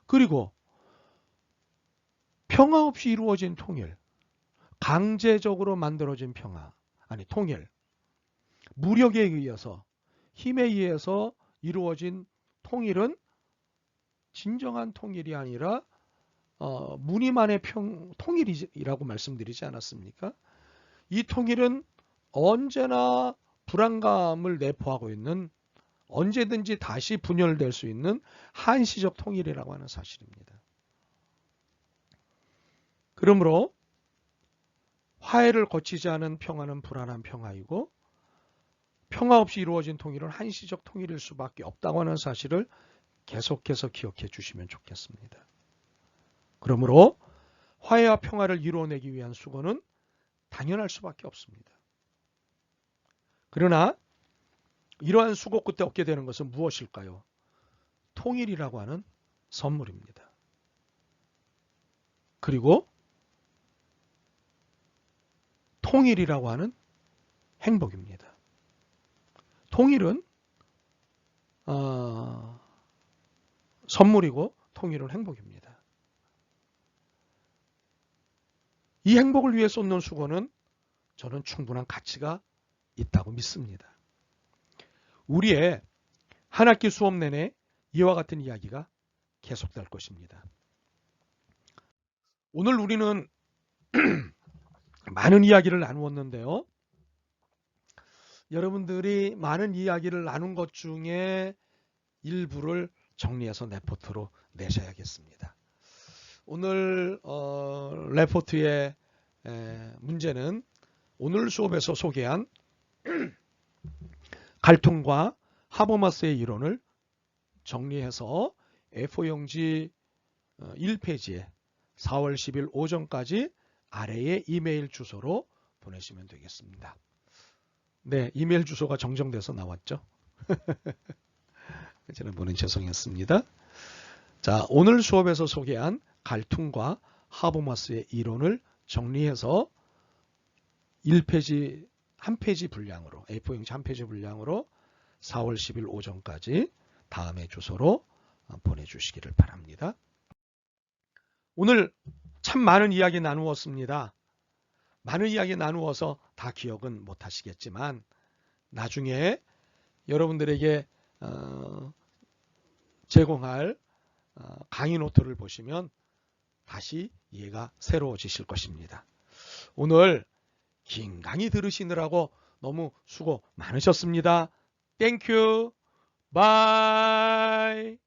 그리고 평화 없이 이루어진 통일, 강제적으로 만들어진 평화, 아니 통일, 무력에 의해서 힘에 의해서 이루어진 통일은 진정한 통일이 아니라 무늬만의 통일이라고 말씀드리지 않았습니까? 이 통일은 언제나 불안감을 내포하고 있는 언제든지 다시 분열될 수 있는 한시적 통일이라고 하는 사실입니다. 그러므로 화해를 거치지 않은 평화는 불안한 평화이고 평화 없이 이루어진 통일은 한시적 통일일 수밖에 없다고 하는 사실을 계속해서 기억해 주시면 좋겠습니다. 그러므로 화해와 평화를 이루어내기 위한 수고는 당연할 수밖에 없습니다. 그러나 이러한 수고 끝에 얻게 되는 것은 무엇일까요? 통일이라고 하는 선물입니다. 그리고 통일이라고 하는 행복입니다. 통일은 선물이고 통일은 행복입니다. 이 행복을 위해 쏟는 수고는 저는 충분한 가치가 있다고 믿습니다. 우리의 한 학기 수업 내내 이와 같은 이야기가 계속될 것입니다. 오늘 우리는 많은 이야기를 나누었는데요. 여러분들이 많은 이야기를 나눈 것 중에 일부를 정리해서 레포트로 내셔야겠습니다. 오늘 레포트의 문제는 오늘 수업에서 소개한 갈통과 하버마스의 이론을 정리해서 A4용지 1페이지에 4월 10일 오전까지 아래의 이메일 주소로 보내시면 되겠습니다. 네, 이메일 주소가 정정돼서 나왔죠. 지난번엔 죄송했습니다. 자, 오늘 수업에서 소개한 갈퉁과 하버마스의 이론을 정리해서 1페이지, 한 페이지 분량으로, A4용지 한 페이지 분량으로 4월 10일 오전까지 다음의 주소로 보내주시기를 바랍니다. 오늘 참 많은 이야기 나누었습니다. 많은 이야기 나누어서 다 기억은 못 하시겠지만 나중에 여러분들에게 제공할 강의 노트를 보시면 다시 이해가 새로워지실 것입니다. 오늘 긴 강의 들으시느라고 너무 수고 많으셨습니다. 땡큐. 바이.